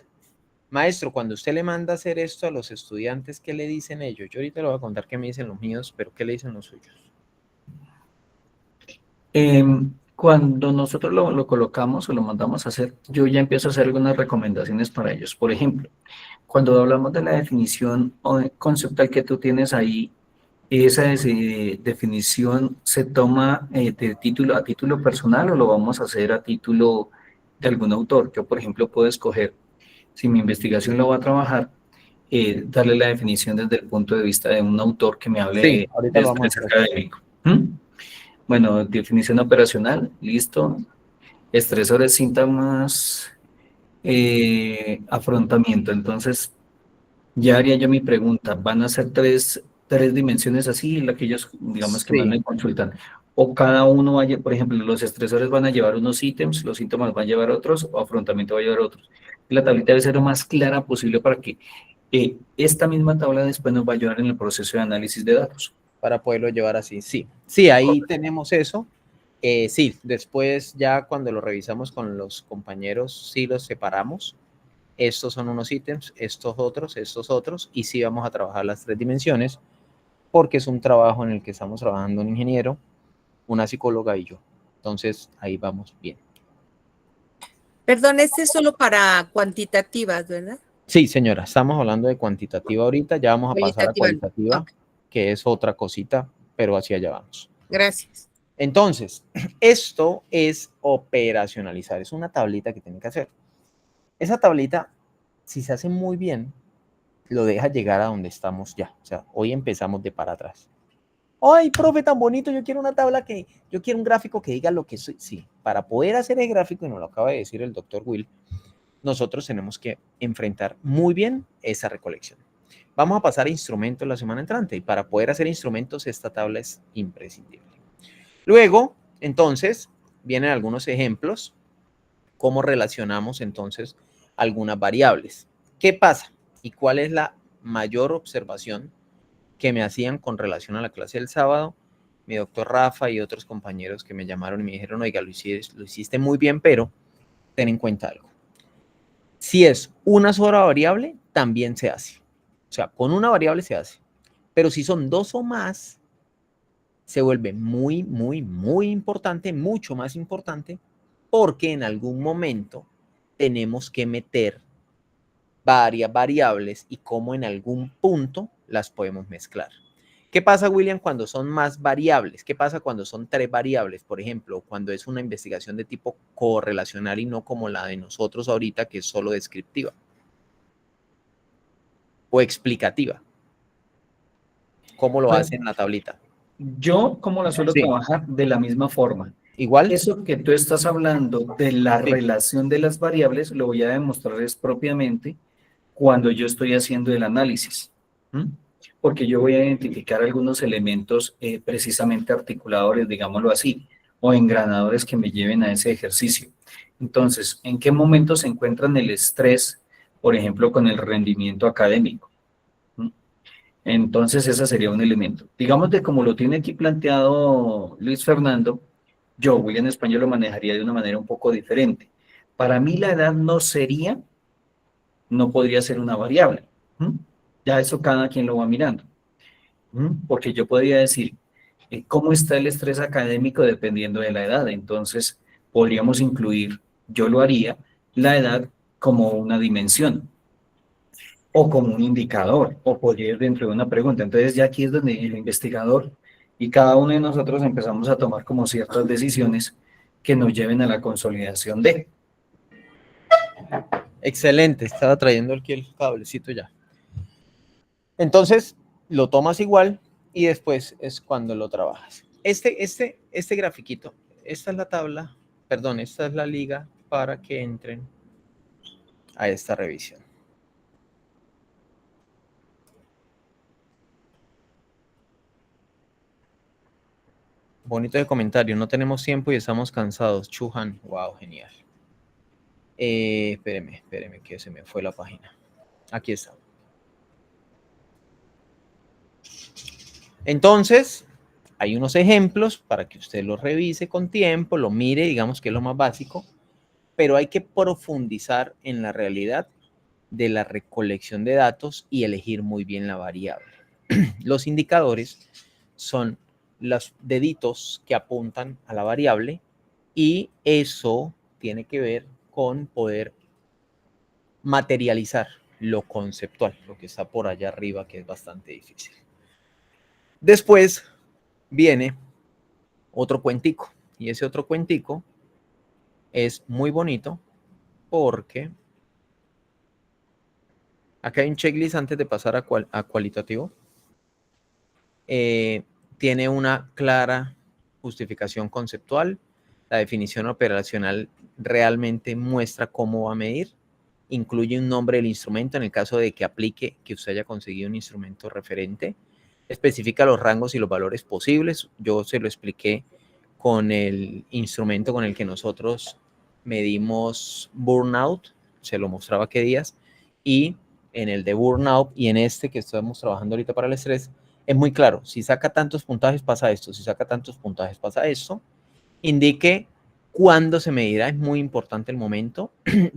Maestro, cuando usted le manda a hacer esto a los estudiantes, ¿qué le dicen ellos? Yo ahorita le voy a contar qué me dicen los míos, pero ¿qué le dicen los suyos? Cuando nosotros lo colocamos o lo mandamos a hacer, yo ya empiezo a hacer algunas recomendaciones para ellos. Por ejemplo, cuando hablamos de la definición conceptual que tú tienes ahí, ¿esa definición se toma de título a título personal o lo vamos a hacer a título de algún autor? Yo, por ejemplo, puedo escoger, si mi investigación lo va a trabajar, darle la definición desde el punto de vista de un autor que me hable Sí, ahorita de lo vamos a estrés hacer. académico. Bueno, definición operacional, listo. Estresores, síntomas, afrontamiento. Entonces, ya haría yo mi pregunta. ¿Van a ser tres dimensiones así, la que ellos, digamos, que más Sí. me consultan? O cada uno vaya, por ejemplo, los estresores van a llevar unos ítems, los síntomas van a llevar otros, o afrontamiento va a llevar otros. La tablita debe ser lo más clara posible para que esta misma tabla después nos va a ayudar en el proceso de análisis de datos. Para poderlo llevar así, sí. Sí, ahí tenemos eso. Sí, después ya cuando lo revisamos con los compañeros, sí los separamos. Estos son unos ítems, estos otros, y sí vamos a trabajar las tres dimensiones, porque es un trabajo en el que estamos trabajando un ingeniero, una psicóloga y yo. Entonces, ahí vamos bien. Perdón, este es solo para cuantitativas, ¿verdad? Sí, señora, estamos hablando de cuantitativa ahorita, ya vamos a pasar a Cualitativa. cualitativa, Ok. que es otra cosita, pero hacia allá vamos. Gracias. Entonces, esto es operacionalizar, es una tablita que tienen que hacer. Esa tablita, si se hace muy bien, lo deja llegar a donde estamos ya. O sea, hoy empezamos de para atrás. Ay, profe, tan bonito, yo quiero una tabla yo quiero un gráfico que diga lo que soy. Sí, para poder hacer el gráfico, y nos lo acaba de decir el doctor Will, nosotros tenemos que enfrentar muy bien esa recolección. Vamos a pasar a instrumentos la semana entrante, y para poder hacer instrumentos, esta tabla es imprescindible. Luego, entonces, vienen algunos ejemplos, cómo relacionamos entonces algunas variables. ¿Qué pasa? ¿Y cuál es la mayor observación que me hacían con relación a la clase del sábado? Mi doctor Rafa y otros compañeros que me llamaron y me dijeron, oiga, lo hiciste muy bien, pero ten en cuenta algo. Si es una sola variable, también se hace. O sea, con una variable se hace. Pero si son dos o más, se vuelve muy, muy, muy importante, mucho más importante, porque en algún momento tenemos que meter varias variables y cómo en algún punto las podemos mezclar. ¿Qué pasa, William, cuando son más variables? ¿Qué pasa cuando son 3 variables? Por ejemplo, cuando es una investigación de tipo correlacional y no como la de nosotros ahorita, que es solo descriptiva o explicativa. ¿Cómo lo Pues, hace en la tablita? Yo, como la suelo Sí. trabajar, de la misma forma. ¿Igual? Eso que tú estás hablando de la Sí. relación de las variables, lo voy a demostrar es propiamente cuando yo estoy haciendo el análisis. ¿Mm? Porque yo voy a identificar algunos elementos precisamente articuladores, digámoslo así, o engranadores que me lleven a ese ejercicio. Entonces, ¿en qué momento se encuentran el estrés, por ejemplo, con el rendimiento académico? ¿Mm? Entonces, ese sería un elemento. Digamos de como lo tiene aquí planteado Luis Fernando, yo, William Español, lo manejaría de una manera un poco diferente. Para mí la edad no podría ser una variable. ¿Mm? Ya eso cada quien lo va mirando. ¿Mm? Porque yo podría decir, ¿cómo está el estrés académico dependiendo de la edad? Entonces, podríamos incluir, yo lo haría, la edad como una dimensión o como un indicador, o podría ir dentro de una pregunta. Entonces, ya aquí es donde el investigador y cada uno de nosotros empezamos a tomar como ciertas decisiones que nos lleven a la consolidación de. Excelente, estaba trayendo aquí el cablecito ya. Entonces, lo tomas igual y después es cuando lo trabajas. Este grafiquito, esta es la tabla, perdón, esta es la liga para que entren a esta revisión. Bonito de comentario, no tenemos tiempo y estamos cansados. Chuhan, wow, genial. Espéreme, que se me fue la página. Aquí está. Entonces, hay unos ejemplos para que usted los revise con tiempo, lo mire, digamos que es lo más básico, pero hay que profundizar en la realidad de la recolección de datos y elegir muy bien la variable. Los indicadores son los deditos que apuntan a la variable y eso tiene que ver con poder materializar lo conceptual, lo que está por allá arriba, que es bastante difícil. Después viene otro cuentico, y ese otro cuentico es muy bonito porque acá hay un checklist antes de pasar a cualitativo. Tiene una clara justificación conceptual. La definición operacional realmente muestra cómo va a medir. Incluye un nombre del instrumento en el caso de que aplique que usted haya conseguido un instrumento referente. Especifica los rangos y los valores posibles. Yo se lo expliqué con el instrumento con el que nosotros medimos burnout. Se lo mostraba qué días. Y en el de burnout y en este que estamos trabajando ahorita para el estrés, es muy claro. Si saca tantos puntajes pasa esto. Si saca tantos puntajes pasa esto. Indique cuándo se medirá. Es muy importante el momento.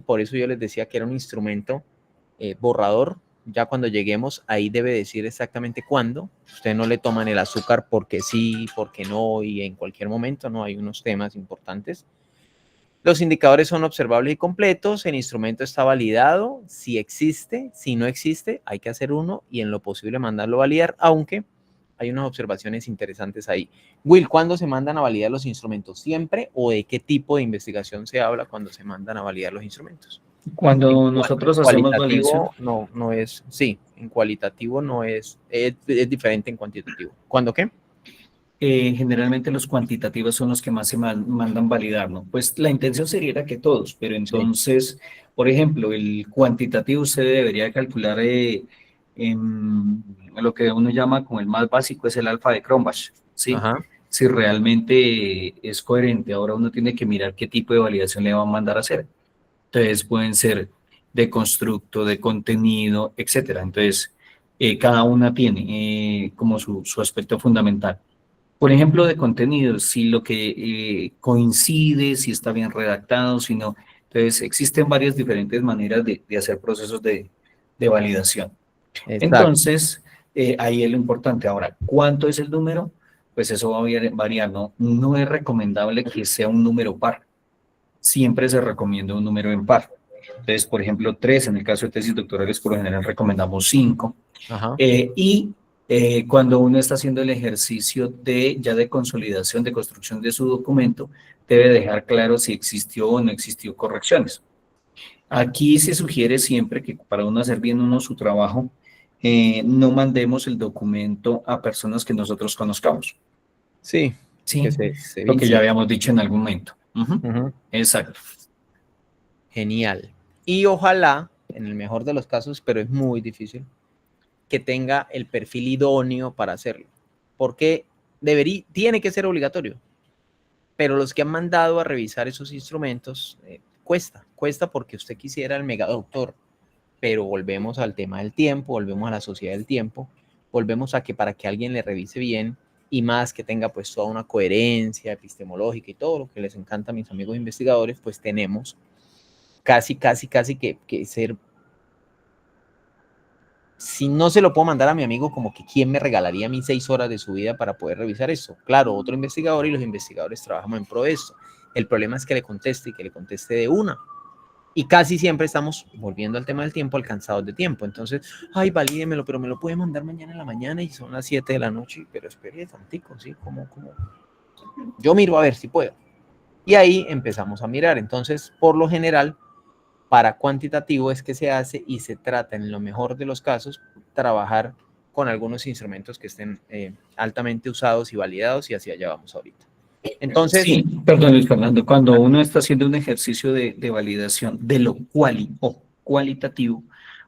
Por eso yo les decía que era un instrumento borrador. Ya cuando lleguemos, ahí debe decir exactamente cuándo. Usted no le toman el azúcar porque sí, porque no, y en cualquier momento, no, hay unos temas importantes. Los indicadores son observables y completos. El instrumento está validado. Si existe, si no existe, hay que hacer uno y en lo posible mandarlo a validar, aunque hay unas observaciones interesantes ahí. Will, ¿cuándo se mandan a validar los instrumentos? ¿Siempre? ¿O de qué tipo de investigación se habla cuando se mandan a validar los instrumentos? Cuando nosotros hacemos validación, no es, sí, en cualitativo no es diferente en cuantitativo. ¿Cuándo qué? generalmente los cuantitativos son los que más se mandan validar, ¿no? Pues la intención sería que todos, pero entonces, por ejemplo, el cuantitativo usted debería calcular lo que uno llama como el más básico es el alfa de Cronbach, ¿sí? Ajá. Si realmente es coherente. Ahora uno tiene que mirar qué tipo de validación le va a mandar a hacer. Entonces pueden ser de constructo, de contenido, etcétera. Entonces, cada una tiene como su aspecto fundamental. Por ejemplo, de contenido, si lo que coincide, si está bien redactado, si no. Entonces, existen varias diferentes maneras de hacer procesos de validación. Exacto. Entonces, ahí es lo importante. Ahora, ¿cuánto es el número? Pues eso va a variar, ¿no? No es recomendable que sea un número par. Siempre se recomienda un número en par. Entonces, por ejemplo, 3, en el caso de tesis doctorales, por lo general recomendamos 5. Ajá. Cuando uno está haciendo el ejercicio ya de consolidación, de construcción de su documento, debe dejar claro si existió o no existió correcciones. Aquí se sugiere siempre que para uno hacer bien su trabajo, no mandemos el documento a personas que nosotros conozcamos. Sí, Sí, que se lo que evite. ya habíamos dicho en algún momento. Ujú. Exacto. Genial. Y ojalá, en el mejor de los casos, pero es muy difícil, que tenga el perfil idóneo para hacerlo. Porque tiene que ser obligatorio. Pero los que han mandado a revisar esos instrumentos, cuesta porque usted quisiera el megadoctor. Pero volvemos al tema del tiempo, volvemos a la sociedad del tiempo, volvemos a que para que alguien le revise bien y más que tenga pues toda una coherencia epistemológica y todo lo que les encanta a mis amigos investigadores, pues tenemos casi que ser, si no se lo puedo mandar a mi amigo, como que quién me regalaría a mí 6 horas de su vida para poder revisar eso. Claro, otro investigador y los investigadores trabajamos en pro de esto. El problema es que le conteste y que le conteste de una. Y casi siempre estamos, volviendo al tema del tiempo, alcanzados de tiempo. Entonces, ay, valídemelo, pero me lo puede mandar mañana en la mañana y son las 7 de la noche. Pero espere tantico, ¿sí? ¿Cómo? Yo miro a ver si puedo. Y ahí empezamos a mirar. Entonces, por lo general, para cuantitativo es que se hace y se trata, en lo mejor de los casos, trabajar con algunos instrumentos que estén altamente usados y validados, y hacia allá vamos ahorita. Entonces, sí, perdón, Luis Fernando, cuando uno está haciendo un ejercicio de validación de lo cualitativo,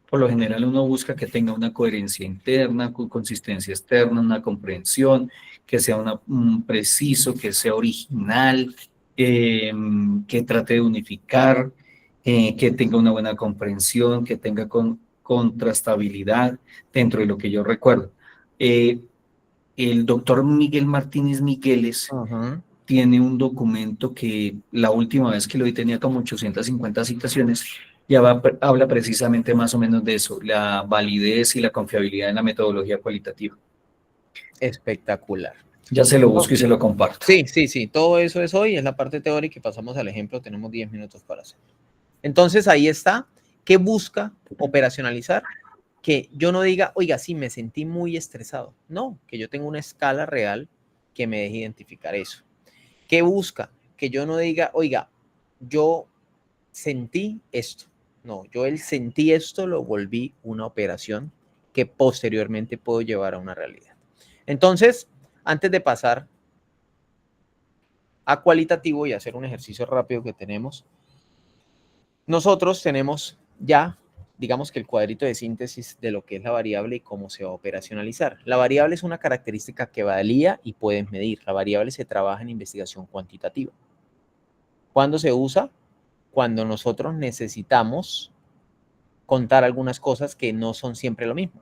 por lo general uno busca que tenga una coherencia interna, con consistencia externa, una comprensión, que sea preciso, que sea original, que trate de unificar, que tenga una buena comprensión, que tenga contrastabilidad dentro de lo que yo recuerdo. El doctor Miguel Martínez Migueles tiene un documento que la última vez que lo vi tenía como 850 citaciones, habla precisamente más o menos de eso, la validez y la confiabilidad en la metodología cualitativa. espectacular. Ya se lo busco y se lo comparto. Sí, todo eso es hoy, es la parte teórica y pasamos al ejemplo, tenemos 10 minutos para hacer. Entonces ahí está, ¿qué busca operacionalizar? Que yo no diga, oiga, sí, me sentí muy estresado. No, que yo tenga una escala real que me deje identificar eso. ¿Qué busca? Que yo no diga, oiga, yo sentí esto. No, yo sentí esto lo volví una operación que posteriormente puedo llevar a una realidad. Entonces, antes de pasar a cualitativo y hacer un ejercicio rápido que tenemos, nosotros tenemos ya, digamos que el cuadrito de síntesis de lo que es la variable y cómo se va a operacionalizar. La variable es una característica que valía y puedes medir. La variable se trabaja en investigación cuantitativa. ¿Cuándo se usa? Cuando nosotros necesitamos contar algunas cosas que no son siempre lo mismo.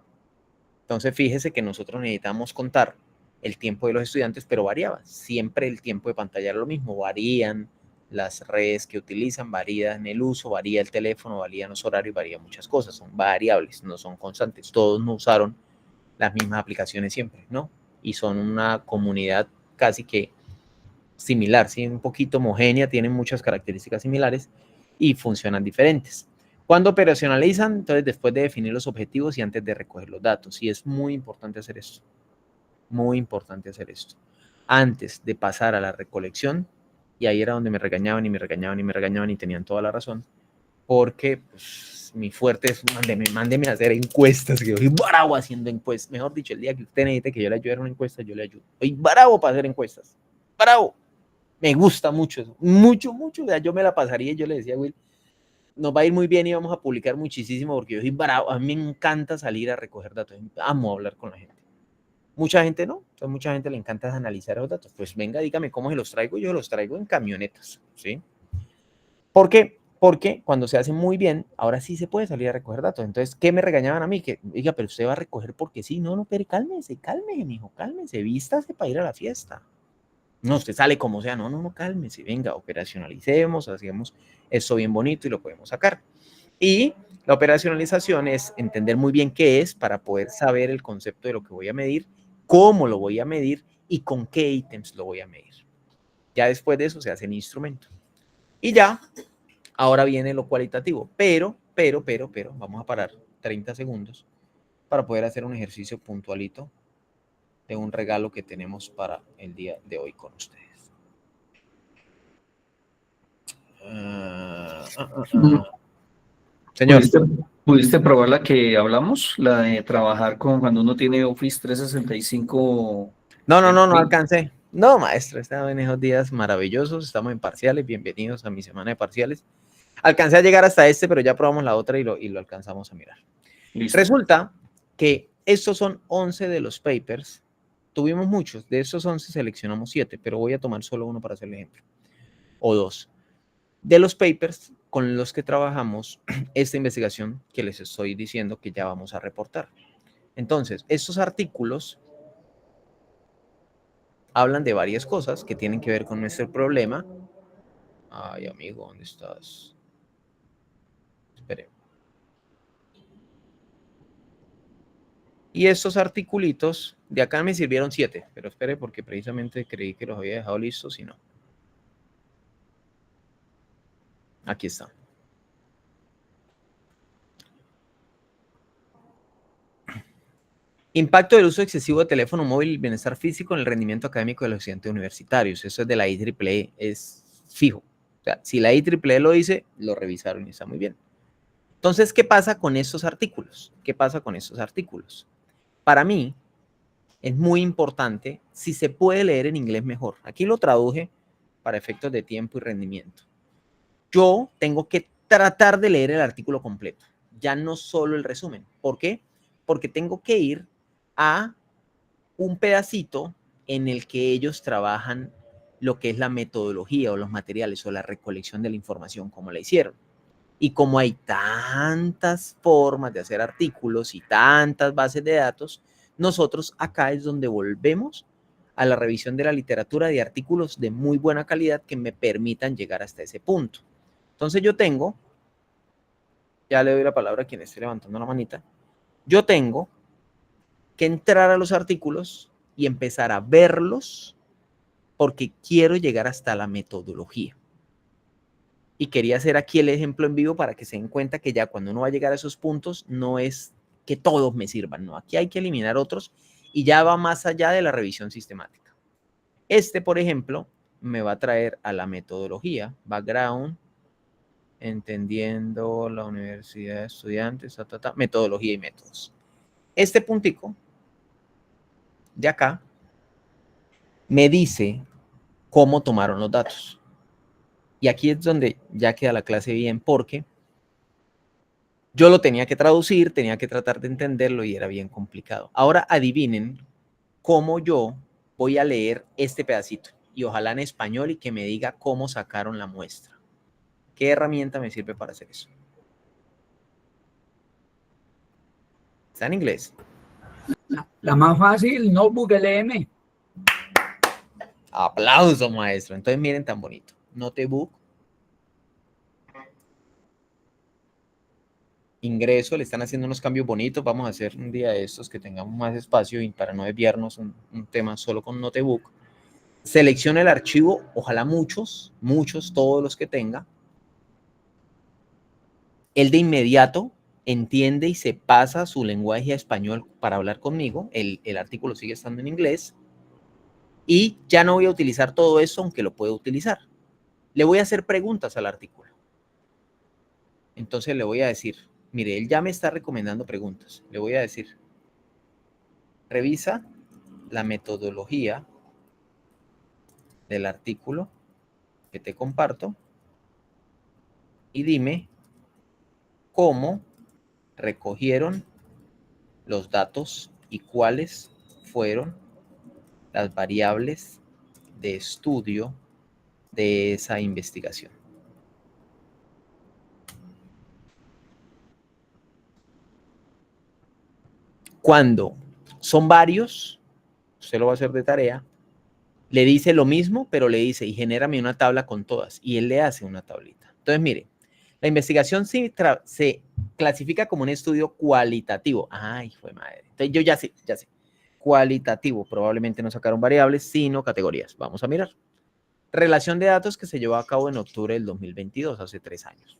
Entonces, fíjese que nosotros necesitamos contar el tiempo de los estudiantes, pero variaba. Siempre el tiempo de pantalla era lo mismo. Varían las redes que utilizan, varían el uso, varía el teléfono, varían los horarios, varían muchas cosas. Son variables, no son constantes. Todos no usaron las mismas aplicaciones siempre, ¿no? Y son una comunidad casi que similar, ¿sí? Un poquito homogénea, tienen muchas características similares y funcionan diferentes. Cuando operacionalizan, entonces después de definir los objetivos y antes de recoger los datos. Y es muy importante hacer esto. Muy importante hacer esto. Antes de pasar a la recolección, y ahí era donde me regañaban y tenían toda la razón, porque pues, mi fuerte es mándeme a hacer encuestas, que yo soy bravo haciendo encuestas. Mejor dicho, el día que usted necesite que yo le ayude a una encuesta, yo le ayudo. Soy bravo para hacer encuestas. Bravo. Me gusta mucho eso. Mucho. O sea, yo me la pasaría y yo le decía a Will, nos va a ir muy bien y vamos a publicar muchísimo porque yo soy bravo. A mí me encanta salir a recoger datos. Amo hablar con la gente. Mucha gente no. Entonces, mucha gente le encanta analizar los datos. Pues venga, dígame cómo se los traigo. Yo los traigo en camionetas, ¿sí? ¿Por qué? Porque cuando se hace muy bien, ahora sí se puede salir a recoger datos. Entonces, ¿qué me regañaban a mí? Que, diga, pero usted va a recoger porque sí. No, pero cálmese, mijo, cálmese. Vístase para ir a la fiesta. No, usted sale como sea. No, cálmese. Venga, operacionalicemos, hacemos esto bien bonito y lo podemos sacar. Y la operacionalización es entender muy bien qué es para poder saber el concepto de lo que voy a medir, cómo lo voy a medir y con qué ítems lo voy a medir. Ya después de eso se hace el instrumento. Y ya, Ahora viene lo cualitativo, pero, vamos a parar 30 segundos para poder hacer un ejercicio puntualito de un regalo que tenemos para el día de hoy con ustedes. Señor. ¿Pudiste probar la que hablamos? La de trabajar con cuando uno tiene Office 365. No alcancé. No, maestro, estaba en esos días maravillosos, estamos en parciales, bienvenidos a mi semana de parciales. Alcancé a llegar hasta este, pero ya probamos la otra y lo alcanzamos a mirar. Listo. Resulta que estos son 11 de los papers. Tuvimos muchos, de esos 11 seleccionamos 7, pero voy a tomar solo uno para hacer el ejemplo. O 2. De los papers con los que trabajamos esta investigación que les estoy diciendo que ya vamos a reportar. Entonces, estos artículos hablan de varias cosas que tienen que ver con nuestro problema. Ay, amigo, ¿dónde estás? Espere. Y estos articulitos, de acá me sirvieron 7, pero espere porque precisamente creí que los había dejado listos y no. Aquí está. Impacto del uso excesivo de teléfono móvil y el bienestar físico en el rendimiento académico de los estudiantes universitarios. Eso es de la IEEE, es fijo. O sea, si la IEEE lo dice, lo revisaron y está muy bien. Entonces, ¿qué pasa con estos artículos? ¿Qué pasa con estos artículos? Para mí, es muy importante, si se puede leer en inglés mejor. Aquí lo traduje para efectos de tiempo y rendimiento. Yo tengo que tratar de leer el artículo completo, ya no solo el resumen. ¿Por qué? Porque tengo que ir a un pedacito en el que ellos trabajan lo que es la metodología o los materiales o la recolección de la información, como la hicieron. Y como hay tantas formas de hacer artículos y tantas bases de datos, nosotros acá es donde volvemos a la revisión de la literatura de artículos de muy buena calidad que me permitan llegar hasta ese punto. Entonces yo tengo, ya le doy la palabra a quien esté levantando la manita, yo tengo que entrar a los artículos y empezar a verlos porque quiero llegar hasta la metodología. Y quería hacer aquí el ejemplo en vivo para que se den cuenta que ya cuando uno va a llegar a esos puntos no es que todos me sirvan, no, aquí hay que eliminar otros y ya va más allá de la revisión sistemática. Este, por ejemplo, me va a traer a la metodología, background, entendiendo la universidad de estudiantes, metodología y métodos. Este puntico de acá me dice cómo tomaron los datos. Y aquí es donde ya queda la clase bien, porque yo lo tenía que traducir, tenía que tratar de entenderlo y era bien complicado. Ahora adivinen cómo yo voy a leer este pedacito y ojalá en español y que me diga cómo sacaron la muestra. ¿Qué herramienta me sirve para hacer eso? Está en inglés. La más fácil, Notebook LM. Aplauso, maestro. Entonces miren tan bonito. Notebook. Ingreso, le están haciendo unos cambios bonitos. Vamos a hacer un día de estos que tengamos más espacio y para no desviarnos un tema solo con Notebook. Selecciona el archivo, ojalá muchos, todos los que tenga. Él de inmediato entiende y se pasa su lenguaje a español para hablar conmigo. El artículo sigue estando en inglés. Y ya no voy a utilizar todo eso, aunque lo puedo utilizar. Le voy a hacer preguntas al artículo. Entonces le voy a decir, mire, él ya me está recomendando preguntas. Le voy a decir, revisa la metodología del artículo que te comparto y dime cómo recogieron los datos y cuáles fueron las variables de estudio de esa investigación. Cuando son varios, usted lo va a hacer de tarea, le dice lo mismo, pero le dice, y genérame una tabla con todas, y él le hace una tablita. Entonces, mire, la investigación se clasifica como un estudio cualitativo. Ay, fue madre. Entonces, yo ya sé. Cualitativo, probablemente no sacaron variables, sino categorías. Vamos a mirar. Relación de datos que se llevó a cabo en octubre del 2022, hace 3 años.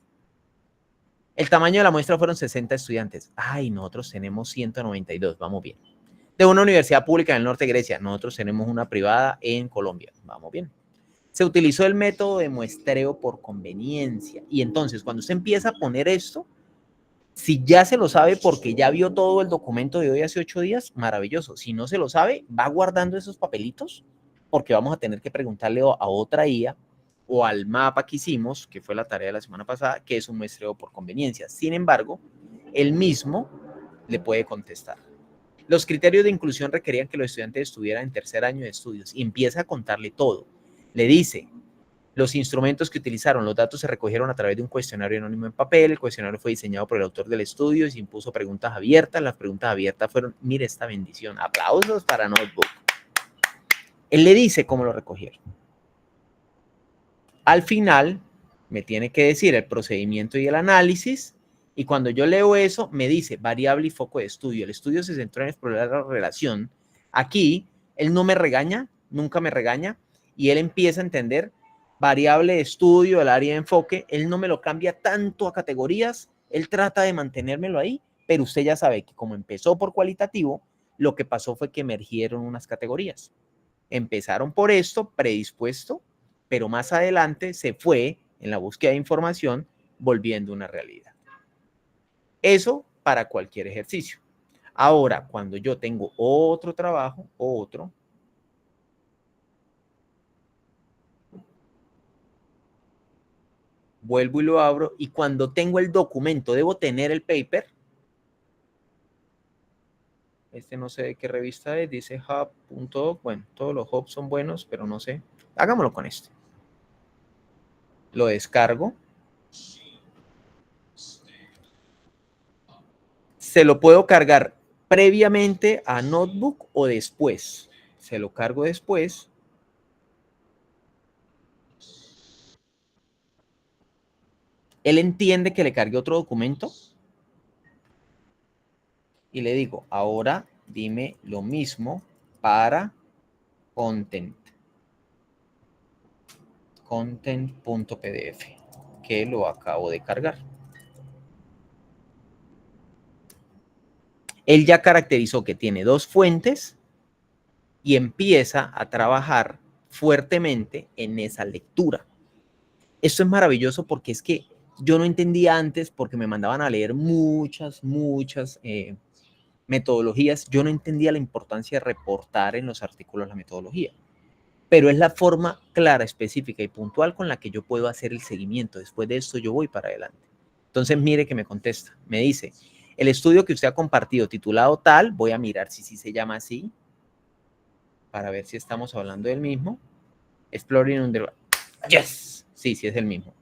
El tamaño de la muestra fueron 60 estudiantes. Ay, nosotros tenemos 192, vamos bien. De una universidad pública en el norte de Grecia, nosotros tenemos una privada en Colombia, vamos bien. Se utilizó el método de muestreo por conveniencia. Y entonces, cuando usted empieza a poner esto, si ya se lo sabe porque ya vio todo el documento de hoy hace 8 días, maravilloso. Si no se lo sabe, va guardando esos papelitos porque vamos a tener que preguntarle a otra IA o al mapa que hicimos, que fue la tarea de la semana pasada, que es un muestreo por conveniencia. Sin embargo, él mismo le puede contestar. Los criterios de inclusión requerían que los estudiantes estuvieran en tercer año de estudios y empieza a contarle todo. Le dice los instrumentos que utilizaron, los datos se recogieron a través de un cuestionario anónimo en papel, el cuestionario fue diseñado por el autor del estudio y se impuso preguntas abiertas, las preguntas abiertas fueron, mire esta bendición, aplausos para Notebook. Él le dice cómo lo recogieron. Al final, me tiene que decir el procedimiento y el análisis, y cuando yo leo eso, me dice variable y foco de estudio. El estudio se centró en explorar la relación. Aquí, él no me regaña, nunca me regaña, y él empieza a entender variable de estudio, el área de enfoque, él no me lo cambia tanto a categorías, él trata de mantenérmelo ahí, pero usted ya sabe que como empezó por cualitativo, lo que pasó fue que emergieron unas categorías. Empezaron por esto, predispuesto, pero más adelante se fue en la búsqueda de información volviendo una realidad. Eso para cualquier ejercicio. Ahora, cuando yo tengo otro trabajo, vuelvo y lo abro, y cuando tengo el documento, debo tener el paper. Este no sé de qué revista es, dice hub.org. Bueno, todos los hubs son buenos, pero no sé. Hagámoslo con este. Lo descargo. Se lo puedo cargar previamente a Notebook o después. Se lo cargo después. Él entiende que le cargué otro documento. Y le digo, ahora dime lo mismo para content. Content.pdf, que lo acabo de cargar. Él ya caracterizó que tiene 2 fuentes y empieza a trabajar fuertemente en esa lectura. Esto es maravilloso porque es que yo no entendía antes porque me mandaban a leer muchas metodologías. Yo no entendía la importancia de reportar en los artículos la metodología. Pero es la forma clara, específica y puntual con la que yo puedo hacer el seguimiento. Después de esto yo voy para adelante. Entonces mire que me contesta. Me dice, el estudio que usted ha compartido titulado tal, voy a mirar si se llama así, para ver si estamos hablando del mismo. Exploring Underground. Yes, sí es el mismo.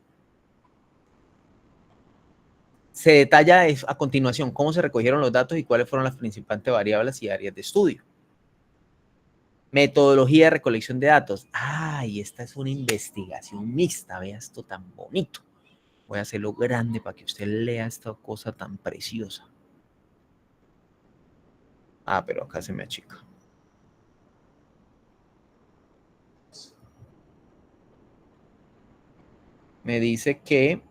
Se detalla a continuación cómo se recogieron los datos y cuáles fueron las principales variables y áreas de estudio. Metodología de recolección de datos. Y esta es una investigación mixta. Vea esto tan bonito. Voy a hacerlo grande para que usted lea esta cosa tan preciosa. Pero acá se me achica. Me dice que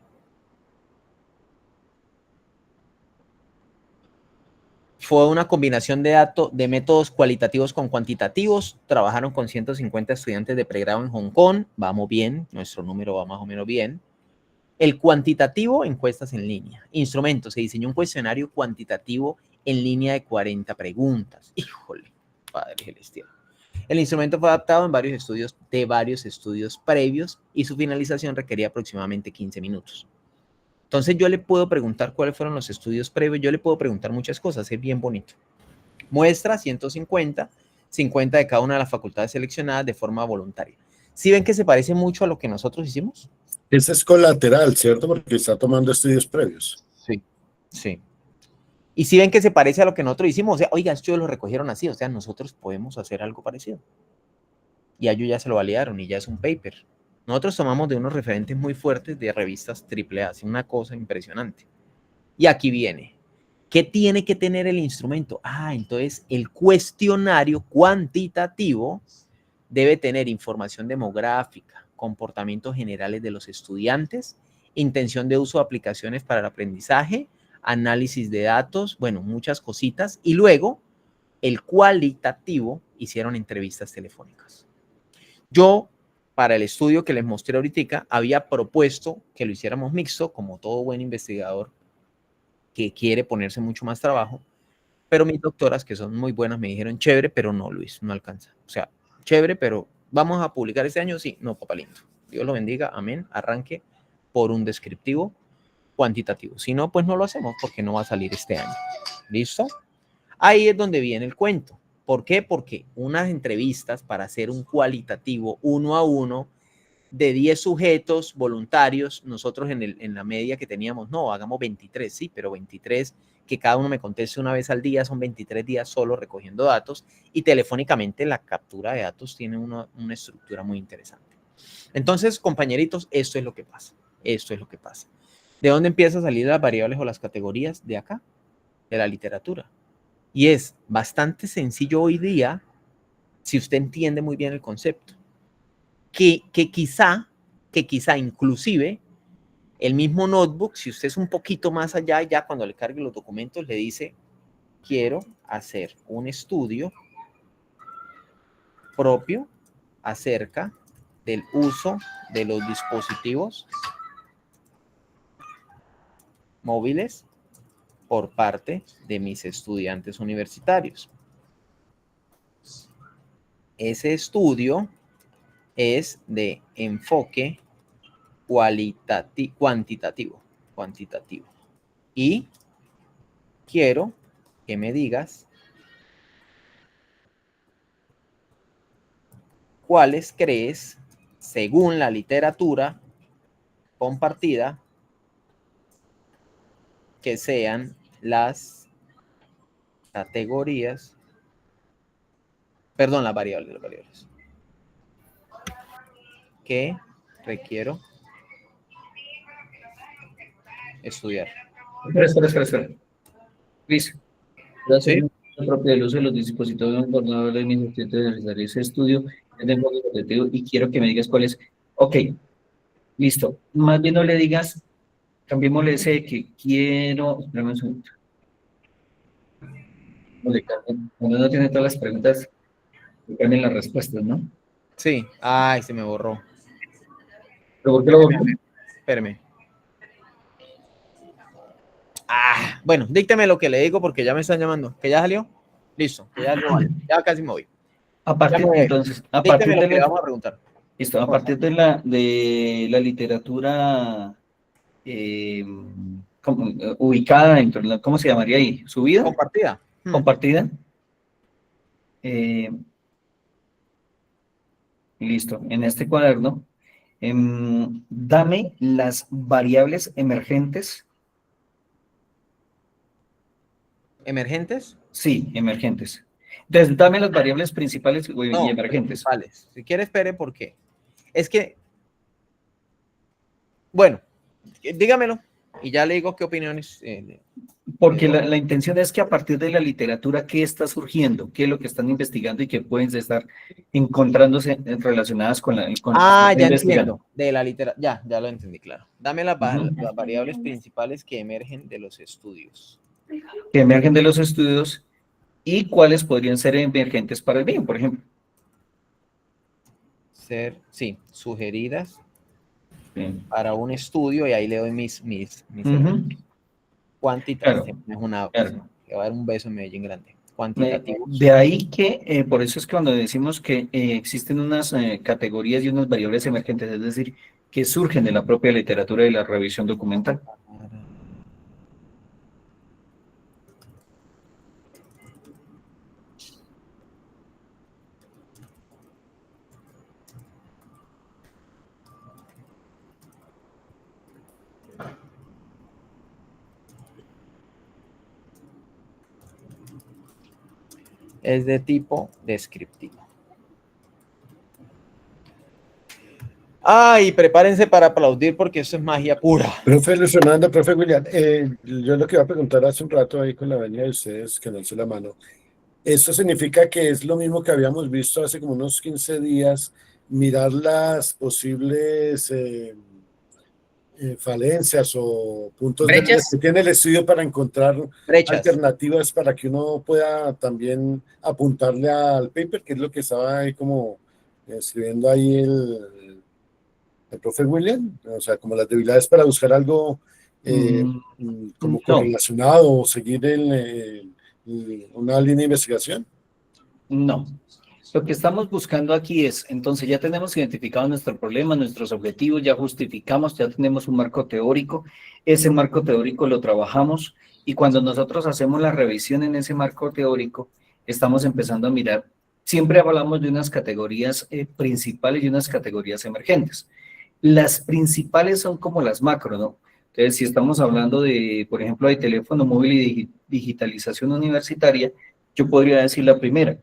fue una combinación de métodos cualitativos con cuantitativos. Trabajaron con 150 estudiantes de pregrado en Hong Kong. Vamos bien, nuestro número va más o menos bien. El cuantitativo, encuestas en línea. Instrumentos, se diseñó un cuestionario cuantitativo en línea de 40 preguntas. Híjole, Padre Celestial. El instrumento fue adaptado en varios estudios previos y su finalización requería aproximadamente 15 minutos. Entonces yo le puedo preguntar cuáles fueron los estudios previos, yo le puedo preguntar muchas cosas, es bien bonito. Muestra 150, 50 de cada una de las facultades seleccionadas de forma voluntaria. ¿Sí ven que se parece mucho a lo que nosotros hicimos? Este es colateral, ¿cierto? Porque está tomando estudios previos. Sí. Y si ven que se parece a lo que nosotros hicimos, o sea, oiga, esto lo recogieron así, o sea, nosotros podemos hacer algo parecido. Y a ellos ya se lo validaron y ya es un paper. Nosotros tomamos de unos referentes muy fuertes de revistas AAA, así una cosa impresionante. Y aquí viene. ¿Qué tiene que tener el instrumento? Entonces el cuestionario cuantitativo debe tener información demográfica, comportamientos generales de los estudiantes, intención de uso de aplicaciones para el aprendizaje, análisis de datos, bueno, muchas cositas. Y luego, el cualitativo, hicieron entrevistas telefónicas. Yo, para el estudio que les mostré ahorita, había propuesto que lo hiciéramos mixto, como todo buen investigador que quiere ponerse mucho más trabajo, pero mis doctoras, que son muy buenas, me dijeron, chévere, pero no, Luis, no alcanza. O sea, chévere, pero ¿vamos a publicar este año? Sí, no, papá lindo. Dios lo bendiga, amén. Arranque por un descriptivo cuantitativo. Si no, pues no lo hacemos porque no va a salir este año. ¿Listo? Ahí es donde viene el cuento. ¿Por qué? Porque unas entrevistas para hacer un cualitativo 1 a 1 de 10 sujetos voluntarios, nosotros en la media que teníamos, no, hagamos 23, sí, pero 23 que cada uno me conteste una vez al día, son 23 días solo recogiendo datos, y telefónicamente la captura de datos tiene una estructura muy interesante. Entonces, compañeritos, esto es lo que pasa. Esto es lo que pasa. ¿De dónde empiezan a salir las variables o las categorías? De acá, de la literatura. Y es bastante sencillo hoy día, si usted entiende muy bien el concepto, que quizá inclusive el mismo notebook, si usted es un poquito más allá, ya cuando le cargue los documentos le dice, quiero hacer un estudio propio acerca del uso de los dispositivos móviles por parte de mis estudiantes universitarios. Ese estudio es de enfoque cuantitativo. Y quiero que me digas cuáles crees, según la literatura compartida, que sean las categorías, perdón, las variables que requiero estudiar. Espera. Luis, ¿Sí? propio del uso de los dispositivos bordados de mis estudiantes de realizar ese estudio es de enfoque cualitativo y quiero que me digas cuál es. Ok, listo. Más bien no le digas, cambiémosle ese de que quiero. Espérame un segundo. Cuando uno tiene todas las preguntas, le cambian las respuestas, ¿no? Sí. Ay, se me borró. ¿Pero por qué lo borró? Espérame. Bueno, dícteme lo que le digo porque ya me están llamando. ¿Que ya salió? Listo. Que ya, ya casi me voy. A partir Ya me voy. entonces, a Dícteme partir lo de que le la, vamos a preguntar. listo, a partir de la literatura ubicada dentro de la, ¿cómo se llamaría ahí? ¿Subida? Compartida. Compartida. Listo. En este cuaderno, dame las variables emergentes. ¿Emergentes? Sí, emergentes. Entonces, dame las variables principales y emergentes. Principales. Si quiere, espere, ¿por qué? Es que, bueno, dígamelo y ya le digo qué opiniones. Porque la intención es que a partir de la literatura, ¿qué está surgiendo? ¿Qué es lo que están investigando y qué pueden estar encontrándose relacionadas con la... Ya entiendo. De la literatura. Ya lo entendí, claro. Dame las variables principales que emergen de los estudios. Que emergen de los estudios y cuáles podrían ser emergentes para el bien, por ejemplo. Sí, sugeridas Bien. para un estudio y ahí le doy mis cuantitativos. Claro. Le va a dar un beso en Medellín grande. Cuantitativos. De ahí que, por eso es que cuando decimos que existen unas categorías y unas variables emergentes, es decir, que surgen de la propia literatura y la revisión documental. Es de descriptivo. Ay, prepárense para aplaudir porque eso es magia pura. Profe Luis Fernando, profe William, yo lo que iba a preguntar hace un rato ahí con la venia de ustedes, que no alzó la mano, ¿esto significa que es lo mismo que habíamos visto hace como unos 15 días mirar las posibles falencias o puntos débiles Brechas. que tiene el estudio para encontrar Brechas. alternativas para que uno pueda también apuntarle al paper, que es lo que estaba ahí como escribiendo ahí el profe William, o sea, como las debilidades para buscar algo como No. correlacionado o seguir una línea de investigación. No. Lo que estamos buscando aquí es, entonces ya tenemos identificado nuestro problema, nuestros objetivos, ya justificamos, ya tenemos un marco teórico, ese marco teórico lo trabajamos y cuando nosotros hacemos la revisión en ese marco teórico, estamos empezando a mirar, siempre hablamos de unas categorías principales y unas categorías emergentes. Las principales son como las macro, ¿no? Entonces, si estamos hablando de, por ejemplo, de teléfono móvil y digitalización universitaria, yo podría decir la primera,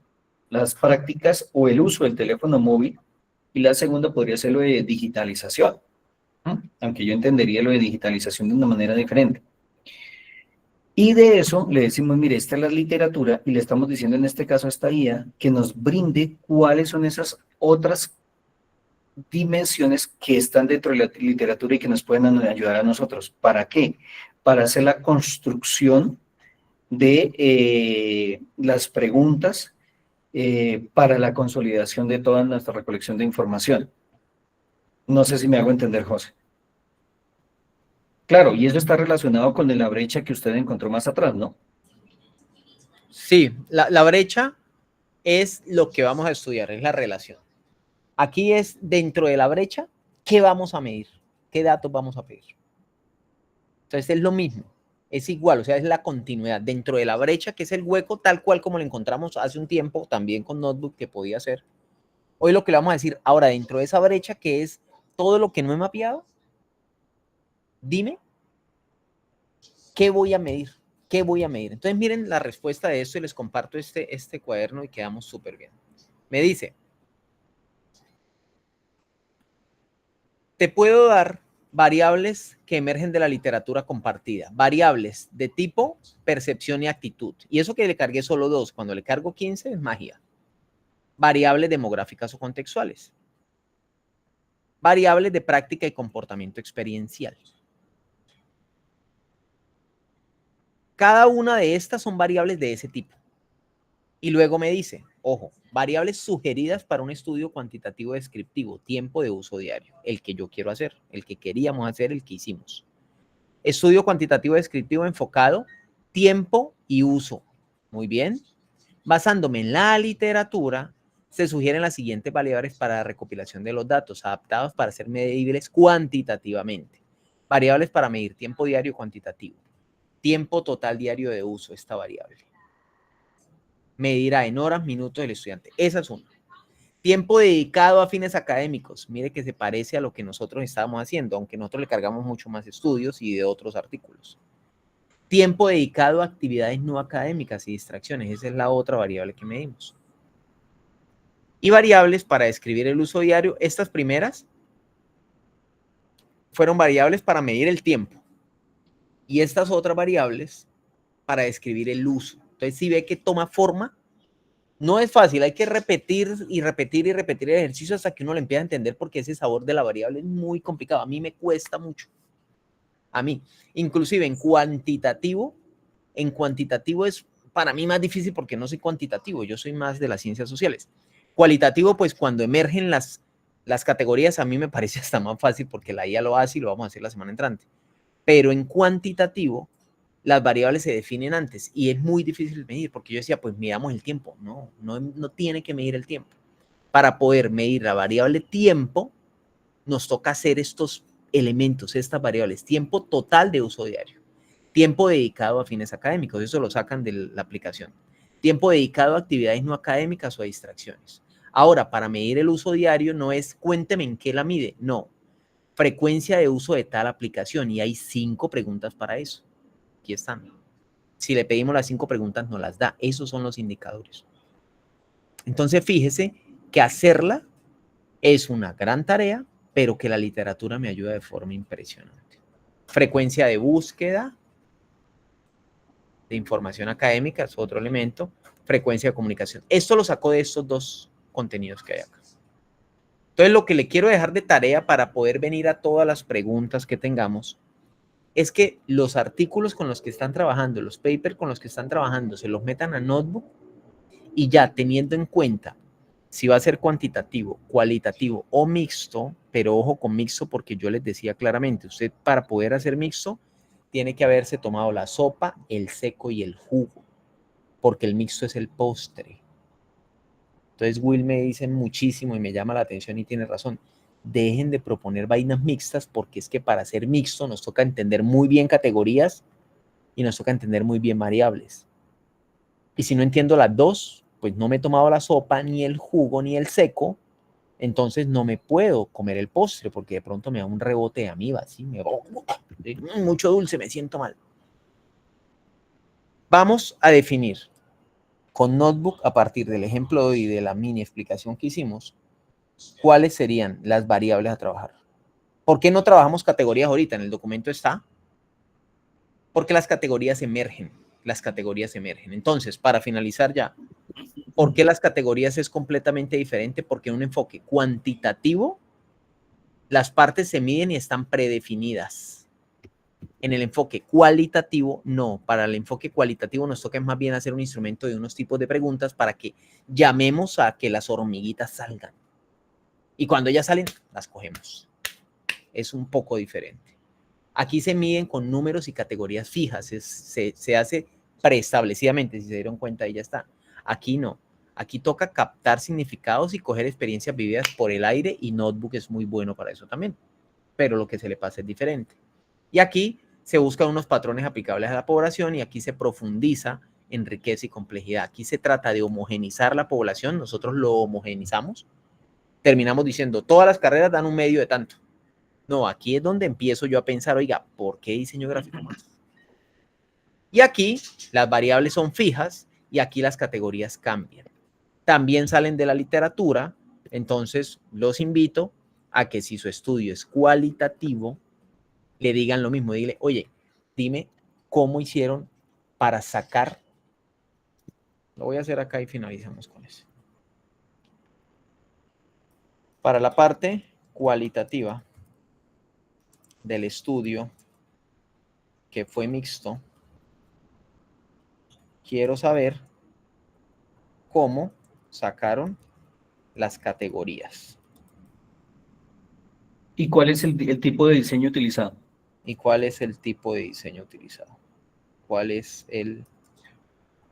las prácticas o el uso del teléfono móvil, y la segunda podría ser lo de digitalización, ¿no? Aunque yo entendería lo de digitalización de una manera diferente. Y de eso le decimos, mire, esta es la literatura, y le estamos diciendo en este caso a esta guía que nos brinde cuáles son esas otras dimensiones que están dentro de la literatura y que nos pueden ayudar a nosotros. ¿Para qué? Para hacer la construcción de las preguntas para la consolidación de toda nuestra recolección de información. No sé si me hago entender, José. Claro, y eso está relacionado con la brecha que usted encontró más atrás, ¿no? Sí, la brecha es lo que vamos a estudiar, es la relación. Aquí es dentro de la brecha, ¿qué vamos a medir? ¿Qué datos vamos a pedir? Entonces es lo mismo, es igual, o sea, es la continuidad dentro de la brecha, que es el hueco tal cual como lo encontramos hace un tiempo, también con Notebook, que podía ser. Hoy lo que le vamos a decir, ahora dentro de esa brecha, que es todo lo que no he mapeado, dime, ¿qué voy a medir? ¿Qué voy a medir? Entonces miren la respuesta de esto y les comparto este cuaderno y quedamos súper bien. Me dice, te puedo dar variables que emergen de la literatura compartida, variables de tipo percepción y actitud. Y eso que le cargué solo 2, cuando le cargo 15 es magia. Variables demográficas o contextuales. Variables de práctica y comportamiento experiencial. Cada una de estas son variables de ese tipo. Y luego me dice, ojo, variables sugeridas para un estudio cuantitativo descriptivo, tiempo de uso diario, el que yo quiero hacer, el que queríamos hacer, el que hicimos. Estudio cuantitativo descriptivo enfocado, tiempo y uso. Muy bien. Basándome en la literatura, se sugieren las siguientes variables para la recopilación de los datos, adaptados para ser medibles cuantitativamente. Variables para medir tiempo diario cuantitativo. Tiempo total diario de uso, esta variable. Medirá en horas, minutos del estudiante. Esa es una. Tiempo dedicado a fines académicos. Mire que se parece a lo que nosotros estábamos haciendo, aunque nosotros le cargamos mucho más estudios y de otros artículos. Tiempo dedicado a actividades no académicas y distracciones. Esa es la otra variable que medimos. Y variables para describir el uso diario. Estas primeras fueron variables para medir el tiempo. Y estas otras variables para describir el uso. Entonces, si ve que toma forma, no es fácil, hay que repetir y repetir y repetir el ejercicio hasta que uno lo empiece a entender, porque ese sabor de la variable es muy complicado. A mí me cuesta mucho. A mí, inclusive en cuantitativo es para mí más difícil porque no soy cuantitativo, yo soy más de las ciencias sociales. Cualitativo, pues cuando emergen las categorías, a mí me parece hasta más fácil porque la IA lo hace y lo vamos a hacer la semana entrante. Pero en cuantitativo, las variables se definen antes y es muy difícil medir, porque yo decía, pues midamos el tiempo. No tiene que medir el tiempo. Para poder medir la variable tiempo, nos toca hacer estos elementos, estas variables. Tiempo total de uso diario. Tiempo dedicado a fines académicos, eso lo sacan de la aplicación. Tiempo dedicado a actividades no académicas o a distracciones. Ahora, para medir el uso diario no es cuénteme en qué la mide, no. Frecuencia de uso de tal aplicación, y hay 5 preguntas para eso. Aquí están. Si le pedimos las 5 preguntas, nos las da. Esos son los indicadores. Entonces, fíjese que hacerla es una gran tarea, pero que la literatura me ayuda de forma impresionante. Frecuencia de búsqueda de información académica es otro elemento. Frecuencia de comunicación. Esto lo sacó de estos 2 contenidos que hay acá. Entonces, lo que le quiero dejar de tarea para poder venir a todas las preguntas que tengamos es que los artículos con los que están trabajando, los papers con los que están trabajando, se los metan a Notebook y ya teniendo en cuenta si va a ser cuantitativo, cualitativo o mixto, pero ojo con mixto porque yo les decía claramente, usted para poder hacer mixto tiene que haberse tomado la sopa, el seco y el jugo, porque el mixto es el postre. Entonces Will me dice muchísimo y me llama la atención y tiene razón. Dejen de proponer vainas mixtas porque es que para ser mixto nos toca entender muy bien categorías y nos toca entender muy bien variables. Y si no entiendo las dos, pues no me he tomado la sopa, ni el jugo, ni el seco, entonces no me puedo comer el postre porque de pronto me da un rebote de amiba, ¿sí? Mucho dulce, me siento mal. Vamos a definir con Notebook, a partir del ejemplo de hoy y de la mini explicación que hicimos, cuáles serían las variables a trabajar. ¿Por qué no trabajamos categorías ahorita? En el documento está. Porque las categorías emergen. Las categorías emergen. Entonces, para finalizar ya, ¿por qué las categorías es completamente diferente? Porque en un enfoque cuantitativo, las partes se miden y están predefinidas. En el enfoque cualitativo, no. Para el enfoque cualitativo nos toca más bien hacer un instrumento de unos tipos de preguntas para que llamemos a que las hormiguitas salgan. Y cuando ellas salen, las cogemos. Es un poco diferente. Aquí se miden con números y categorías fijas. Se hace preestablecidamente, si se dieron cuenta, y ya está. Aquí no. Aquí toca captar significados y coger experiencias vividas por el aire y Notebook es muy bueno para eso también. Pero lo que se le pasa es diferente. Y aquí se buscan unos patrones aplicables a la población y aquí se profundiza en riqueza y complejidad. Aquí se trata de homogenizar la población. Nosotros lo homogenizamos. Terminamos diciendo, todas las carreras dan un medio de tanto. No, aquí es donde empiezo yo a pensar, oiga, ¿por qué diseño gráfico más? Y aquí las variables son fijas y aquí las categorías cambian. También salen de la literatura, entonces los invito a que si su estudio es cualitativo, le digan lo mismo, dile, oye, dime cómo hicieron para sacar, lo voy a hacer acá y finalizamos con eso. Para la parte cualitativa del estudio que fue mixto, quiero saber cómo sacaron las categorías. ¿Y cuál es el tipo de diseño utilizado? ¿Y cuál es el tipo de diseño utilizado? ¿Cuál es el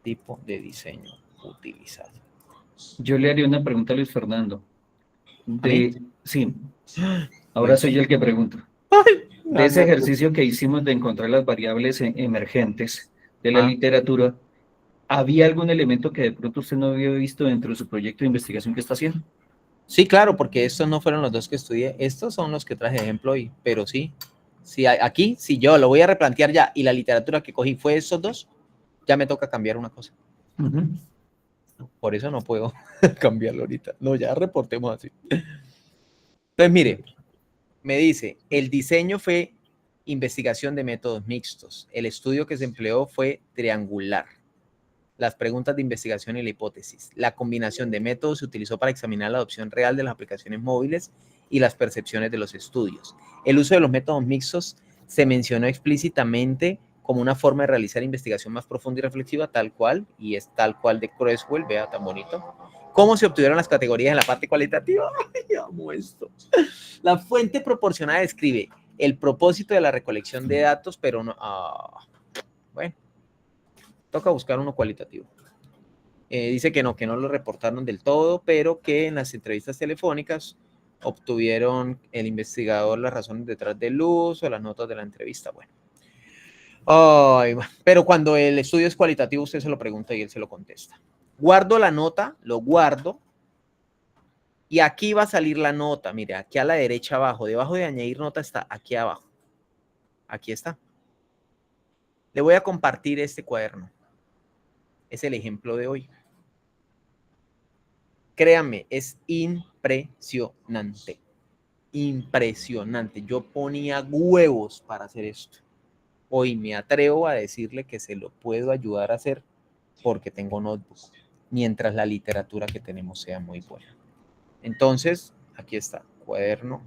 tipo de diseño utilizado? Yo le haría una pregunta a Luis Fernando. Sí, ahora Bueno. soy yo el que pregunta. De ese ejercicio que hicimos de encontrar las variables emergentes de la literatura, ¿había algún elemento que de pronto usted no había visto dentro de su proyecto de investigación que está haciendo? Sí, claro, porque estos no fueron los dos que estudié. Estos son los que traje de ejemplo hoy, pero sí. Si aquí, si yo lo voy a replantear ya y la literatura que cogí fue esos dos, ya me toca cambiar una cosa. Por eso no puedo cambiarlo ahorita. No, ya reportemos así. Entonces, mire, me dice, el diseño fue investigación de métodos mixtos. El estudio que se empleó fue triangular. Las preguntas de investigación y la hipótesis. La combinación de métodos se utilizó para examinar la adopción real de las aplicaciones móviles y las percepciones de los estudios. El uso de los métodos mixtos se mencionó explícitamente como una forma de realizar investigación más profunda y reflexiva, tal cual, y es tal cual de Creswell, vea, tan bonito. ¿Cómo se obtuvieron las categorías en la parte cualitativa? ¡Ay, amo esto! La fuente proporcionada describe el propósito de la recolección de datos, pero no... bueno, toca buscar uno cualitativo. Dice que no lo reportaron del todo, pero que en las entrevistas telefónicas obtuvieron el investigador las razones detrás del uso, las notas de la entrevista. Bueno. Ay, pero cuando el estudio es cualitativo, usted se lo pregunta y él se lo contesta. Guardo la nota, lo guardo. Y aquí va a salir la nota. Mire, aquí a la derecha abajo. Debajo de añadir nota está aquí abajo. Aquí está. Le voy a compartir este cuaderno. Es el ejemplo de hoy. Créanme, es impresionante. Impresionante. Yo ponía huevos para hacer esto. Hoy me atrevo a decirle que se lo puedo ayudar a hacer porque tengo Notebook, mientras la literatura que tenemos sea muy buena. Entonces, Aquí está, cuaderno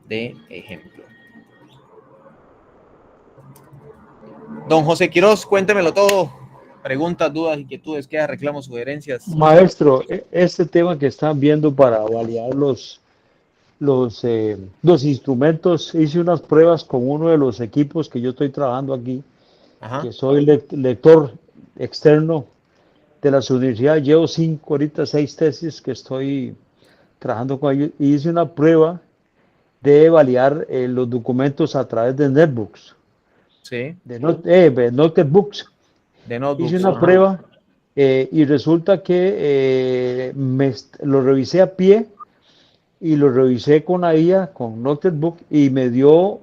de ejemplo. Don José Quiroz, cuéntemelo todo. Preguntas, dudas, inquietudes, quejas, reclamos, sugerencias. Maestro, este tema que están viendo para validar los instrumentos, hice unas pruebas con uno de los equipos que yo estoy trabajando aquí, Ajá. que soy lector externo de las universidades. Llevo ahorita 6 tesis que estoy trabajando con ellos, y hice una prueba de validar los documentos a través de netbooks, Sí. de notebooks. De notebooks. Hice una Ajá. prueba y resulta que lo revisé a pie y lo revisé con la IA, con Notebook, y me dio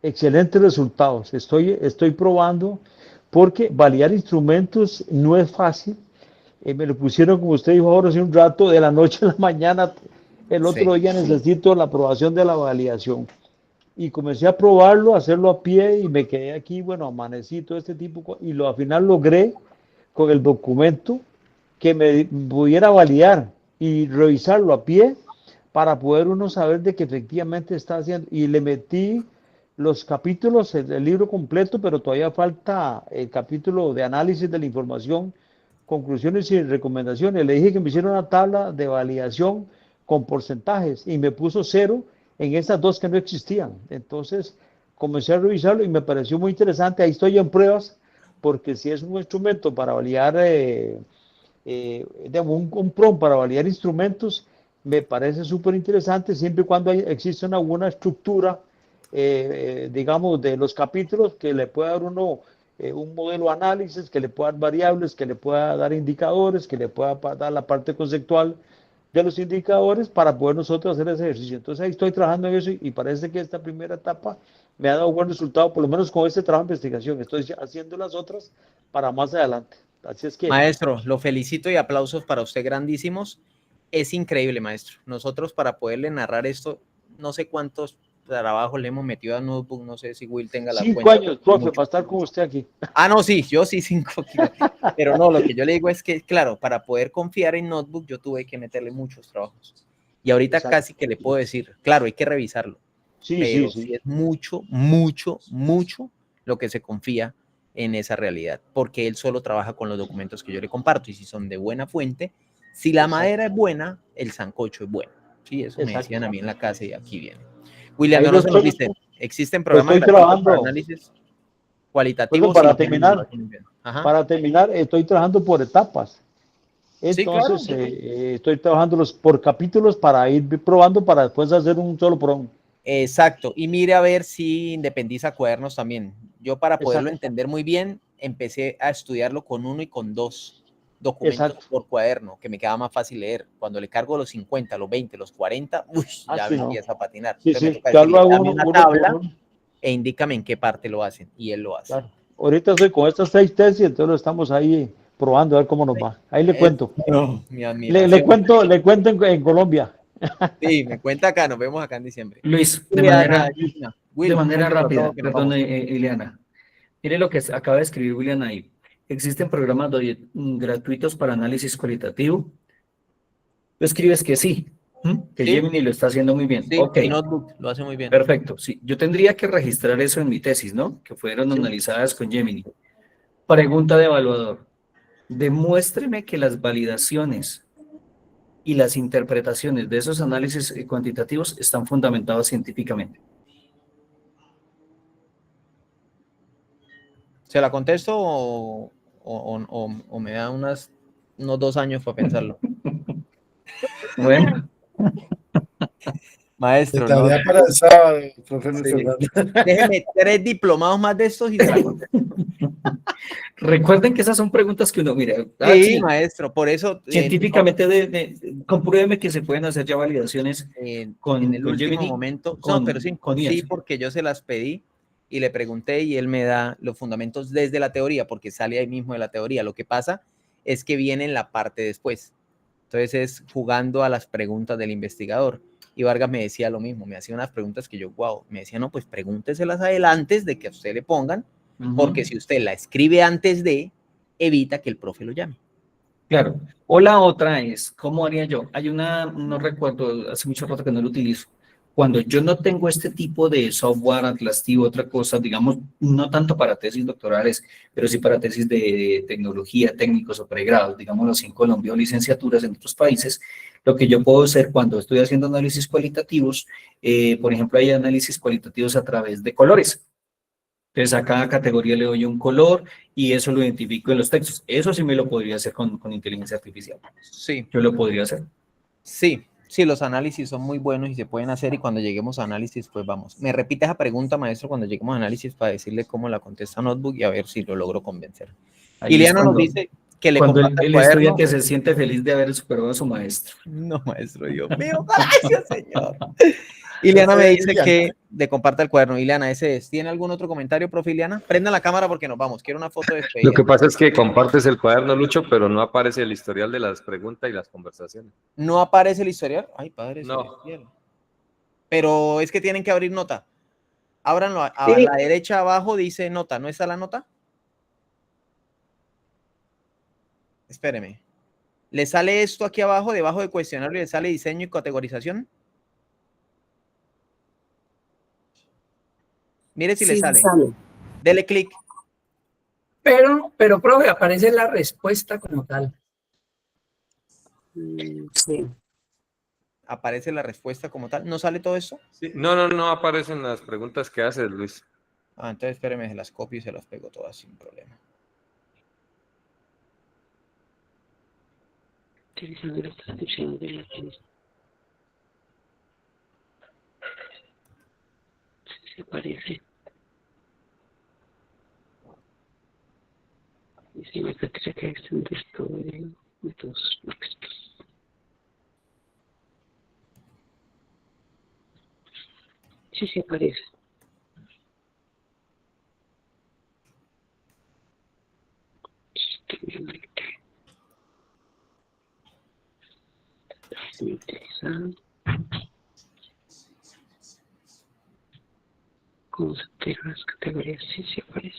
excelentes resultados. Estoy probando, porque validar instrumentos no es fácil. Me lo pusieron, como usted dijo ahora hace un rato, de la noche a la mañana. El otro Sí. día necesito la aprobación de la validación. Y comencé a probarlo, a hacerlo a pie, y me quedé aquí, bueno, amanecí, todo este tipo, y al final logré con el documento que me pudiera validar y revisarlo a pie para poder uno saber de que efectivamente está haciendo. Y le metí los capítulos, el libro completo, pero todavía falta el capítulo de análisis de la información, conclusiones y recomendaciones. Le dije que me hiciera una tabla de validación con porcentajes y me puso 0 en esas dos que no existían. Entonces comencé a revisarlo y me pareció muy interesante. Ahí estoy en pruebas, porque si es un instrumento para validar, un prompt para validar instrumentos, me parece súper interesante, siempre y cuando existe una buena estructura, digamos, de los capítulos, que le pueda dar uno un modelo de análisis, que le pueda dar variables, que le pueda dar indicadores, que le pueda dar la parte conceptual de los indicadores para poder nosotros hacer ese ejercicio. Entonces ahí estoy trabajando en eso, y parece que esta primera etapa me ha dado buen resultado, por lo menos con este trabajo de investigación. Estoy haciendo las otras para más adelante. Así es que... Maestro, lo felicito y aplausos para usted grandísimos. Es increíble, maestro. Nosotros, para poderle narrar esto, no sé cuántos trabajos le hemos metido a Notebook, no sé si Will tenga la 5 cuenta. años, profe, para estar con usted aquí. Ah, no, sí, yo sí 5 kilos. Pero no, lo que yo le digo es que, claro, para poder confiar en Notebook, yo tuve que meterle muchos trabajos. Y ahorita Exacto. casi que le puedo decir, claro, hay que revisarlo. Sí, pero sí, sí es mucho, mucho, mucho lo que se confía en esa realidad, porque él solo trabaja con los documentos que yo le comparto, y si son de buena fuente, si la madera es buena, el sancocho es bueno. Sí, eso me decían a mí en la casa, y aquí viene. William, Ahí no lo se nos estoy, viste. Existen lo programas estoy gratuitos para trabajando. análisis Bueno, cualitativos. para y Gemini lo terminar, hace muy bien. estoy trabajando por etapas. Sí, claro. Entonces, estoy trabajando por capítulos para ir probando, para después hacer un solo prompt. Exacto, y mire a ver si independiza cuadernos también. Yo, para poderlo Exacto. entender muy bien, empecé a estudiarlo con 1 y con 2 documentos Exacto. por cuaderno, que me queda más fácil leer. Cuando le cargo los 50, los 20, los 40, ya Sí, me no. empieza a patinar. Sí, Entonces me sí, toca ya lo decirle, hago dame uno una por tabla uno. e indícame en qué parte lo hacen, y él lo hace. Claro. Ahorita estoy con estas 6 tesis, entonces lo estamos ahí probando a ver cómo nos va. Ahí le cuento. No, mi Le admiración. cuento en Colombia. Sí, me cuenta acá, nos vemos acá en diciembre. Luis, de Ana, manera, Will, de manera cuéntemelo todo, rápida, que nos perdón, vamos. Ileana. Mire lo que acaba de escribir William ahí. Existen programas gratuitos para análisis cualitativo. Tú escribes que sí, que Sí, Gemini lo está haciendo muy bien. sí, Ok, y Notebook lo hace muy bien. perfecto. Sí, yo tendría que registrar eso en mi tesis, ¿no? Que fueron Sí. analizadas con Gemini. Pregunta de evaluador. Demuéstreme que las validaciones y las interpretaciones de esos análisis cuantitativos están fundamentados científicamente. ¿Se la contesto o me da unos 2 años para pensarlo? Bueno. De Maestro, no. tarea para el sábado, profe Luis Sí. Fernando. Déjeme 3 diplomados más de estos y se la contesto. Recuerden que esas son preguntas que uno, mira, Sí, maestro, por eso científicamente compruébeme que se pueden hacer ya validaciones en con el último Gemini, momento, no, pero sí, con sí, IAS. porque yo se las pedí y le pregunté, y él me da los fundamentos desde la teoría, porque sale ahí mismo de la teoría. Lo que pasa es que viene en la parte después. Entonces es jugando a las preguntas del investigador. Y Vargas me decía lo mismo, me hacía unas preguntas que yo, wow, me decía, no, pues pregúnteselas antes de que a usted le pongan, porque si usted la escribe antes de, evita que el profe lo llame. Claro. O la otra es, ¿cómo haría yo? Hay una, no recuerdo, hace mucho rato que no lo utilizo. Cuando yo no tengo este tipo de software atlasivo, otra cosa, digamos, no tanto para tesis doctorales, pero sí para tesis de tecnología, técnicos o pregrados, digámoslo así en Colombia, o licenciaturas en otros países, lo que yo puedo hacer cuando estoy haciendo análisis cualitativos, por ejemplo, hay análisis cualitativos a través de colores. Entonces a cada categoría le doy un color y eso lo identifico en los textos. Eso sí me lo podría hacer con inteligencia artificial. Sí, Yo lo podría hacer. sí, sí, los análisis son muy buenos y se pueden hacer y cuando lleguemos a análisis, pues vamos. Me repite esa pregunta, maestro, cuando lleguemos a análisis para decirle cómo la contesta Notebook y a ver si lo logro convencer. Ahí es Ileana nos cuando, dice que le cuando comparta el el cuaderno. estudiante se siente feliz de haber superado a su maestro. No, maestro, Dios mío, gracias, señor. Ileana me dice que le comparta el cuaderno. Ileana, ese es. ¿Tiene algún otro comentario, profe Ileana? Prenda la cámara porque nos vamos. Quiero una foto de Lo despedida. que pasa es que compartes el cuaderno, Lucho, pero no aparece el historial de las preguntas y las conversaciones. ¿No aparece el historial? Ay, padre No. celestial. Pero es que tienen que abrir nota. Ábranlo a Sí. la derecha abajo, dice nota. ¿No está la nota? Espéreme. ¿Le sale esto aquí abajo, debajo de cuestionario, le sale diseño y categorización? Mire si le Sí, sale. sale. Dele clic. Pero, profe, aparece la respuesta como tal. Sí. Aparece la respuesta como tal. ¿No sale todo esto? Sí. No aparecen las preguntas que haces, Luis. Ah, entonces espéreme, se las copio y se las pego todas sin problema. Se parece. Dice, me parece que es un estudio de tus textos. Sí, se parece. Es muy interesante. ¿Cómo se integran las categorías? Sí, se parece.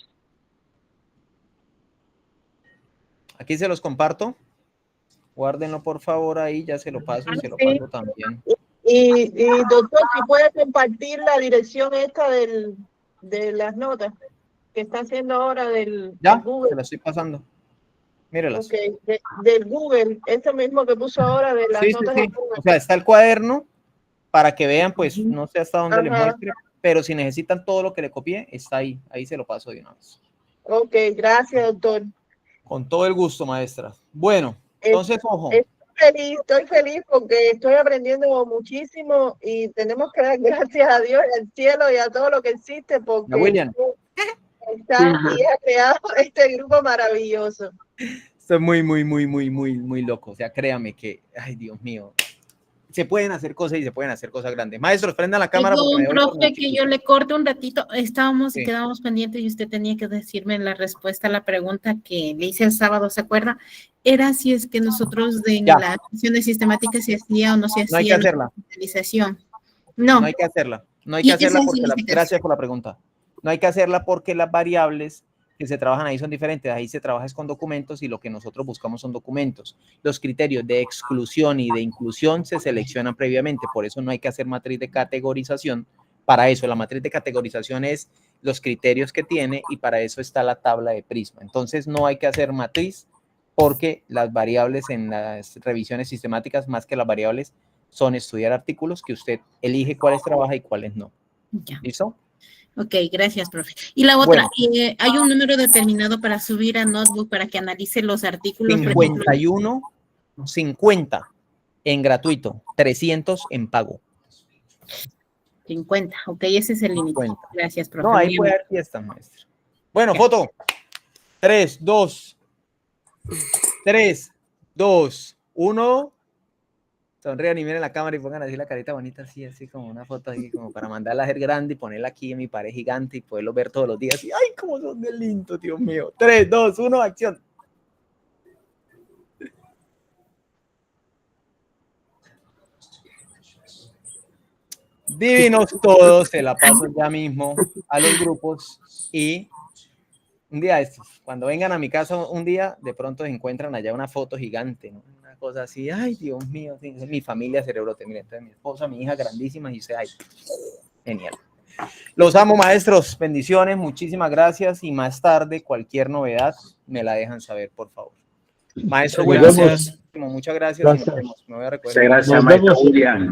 Aquí se los comparto. Guárdenlo por favor ahí, ya se lo paso y se lo Sí. paso también. Y doctor, si puede compartir la dirección esta de las notas que está haciendo ahora del Ya, Google. se las estoy pasando. Mírelas. Ok, del Google, este mismo que puso ahora de las Sí, sí, notas sí. de Google. O sea, está el cuaderno para que vean, pues no sé hasta dónde le Ajá. muestre, pero si necesitan todo lo que le copié, está ahí. Ahí se lo paso de una vez. Ok, gracias, doctor. Con todo el gusto, maestra. Bueno, entonces, ojo. Estoy feliz porque estoy aprendiendo muchísimo y tenemos que dar gracias a Dios, al cielo y a todo lo que existe porque William. está y ha creado este grupo maravilloso. Estoy muy loco. O sea, créame que, ay, Dios mío, se pueden hacer cosas y se pueden hacer cosas grandes. Maestros, prendan la cámara porque me voy por profe, que yo le corte un ratito. Estábamos Sí. y quedábamos pendientes y usted tenía que decirme la respuesta a la pregunta que le hice el sábado, ¿se acuerda? Era si es que nosotros en Ya. la sesión de sistemática se hacía o no se No hay hacía que hacerla. la utilización. No. No hay que hacerla. No hay ¿Y que qué se hacerla hace porque en este caso? gracias por la pregunta. No hay que hacerla porque las variables que se trabajan ahí son diferentes. Ahí se trabaja es con documentos y lo que nosotros buscamos son documentos. Los criterios de exclusión y de inclusión se seleccionan previamente. Por eso no hay que hacer matriz de categorización. Para eso, la matriz de categorización es los criterios que tiene y para eso está la tabla de Prisma. Entonces, no hay que hacer matriz porque las variables en las revisiones sistemáticas, más que las variables, son estudiar artículos que usted elige cuáles trabaja y cuáles no. Ya. ¿Listo? Ok, gracias, profe. Y la otra, Bueno. hay un número determinado para subir a Notebook para que analice los artículos. por ejemplo, 50 en gratuito, 300 en pago. 50, ok, ese es el límite. 50. Gracias, profe. No, ahí Muy puede amable. haber fiesta, maestro. Bueno, foto. 3, 2, 1. Sonrían y miren la cámara y pongan así la carita bonita, así como una foto así, como para mandarla a hacer grande y ponerla aquí en mi pared gigante y poderlo ver todos los días. Y ¡ay, cómo son de lindos, Dios mío! 3, 2, 1, acción. Divinos todos, se la paso ya mismo a los grupos y Un día de estos, cuando vengan a mi casa un día, de pronto encuentran allá una foto gigante, ¿no? Una cosa así, ay, Dios mío, sí, es mi familia cerebrote. Miren, entonces mi esposa, mi hija grandísima, y dice, ay, genial. Los amo, maestros, bendiciones, muchísimas gracias, y más tarde, cualquier novedad, me la dejan saber, por favor. Maestro Nos William, vemos. muchas gracias. Gracias. Y nos vemos. Me voy a Muchas recoger. gracias, Nos maestro vemos. William.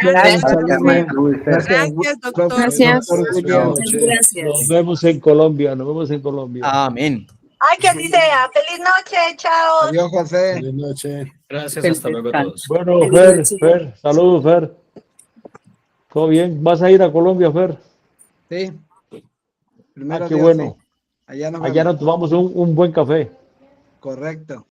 Gracias, maestro Wilfer. Gracias, doctor. Gracias. Nos vemos en Colombia, nos vemos en Colombia. Amén. Ay, que así sea. Feliz noche, chao. Adiós, José. Buenas noches. Gracias, hasta luego a todos. Bueno, Fer, saludos, Fer. ¿Todo bien? ¿Vas a ir a Colombia, Fer? Sí. Primero Qué Dios, bueno. sí. Allá nos Allá vemos. nos tomamos un buen café. Correcto.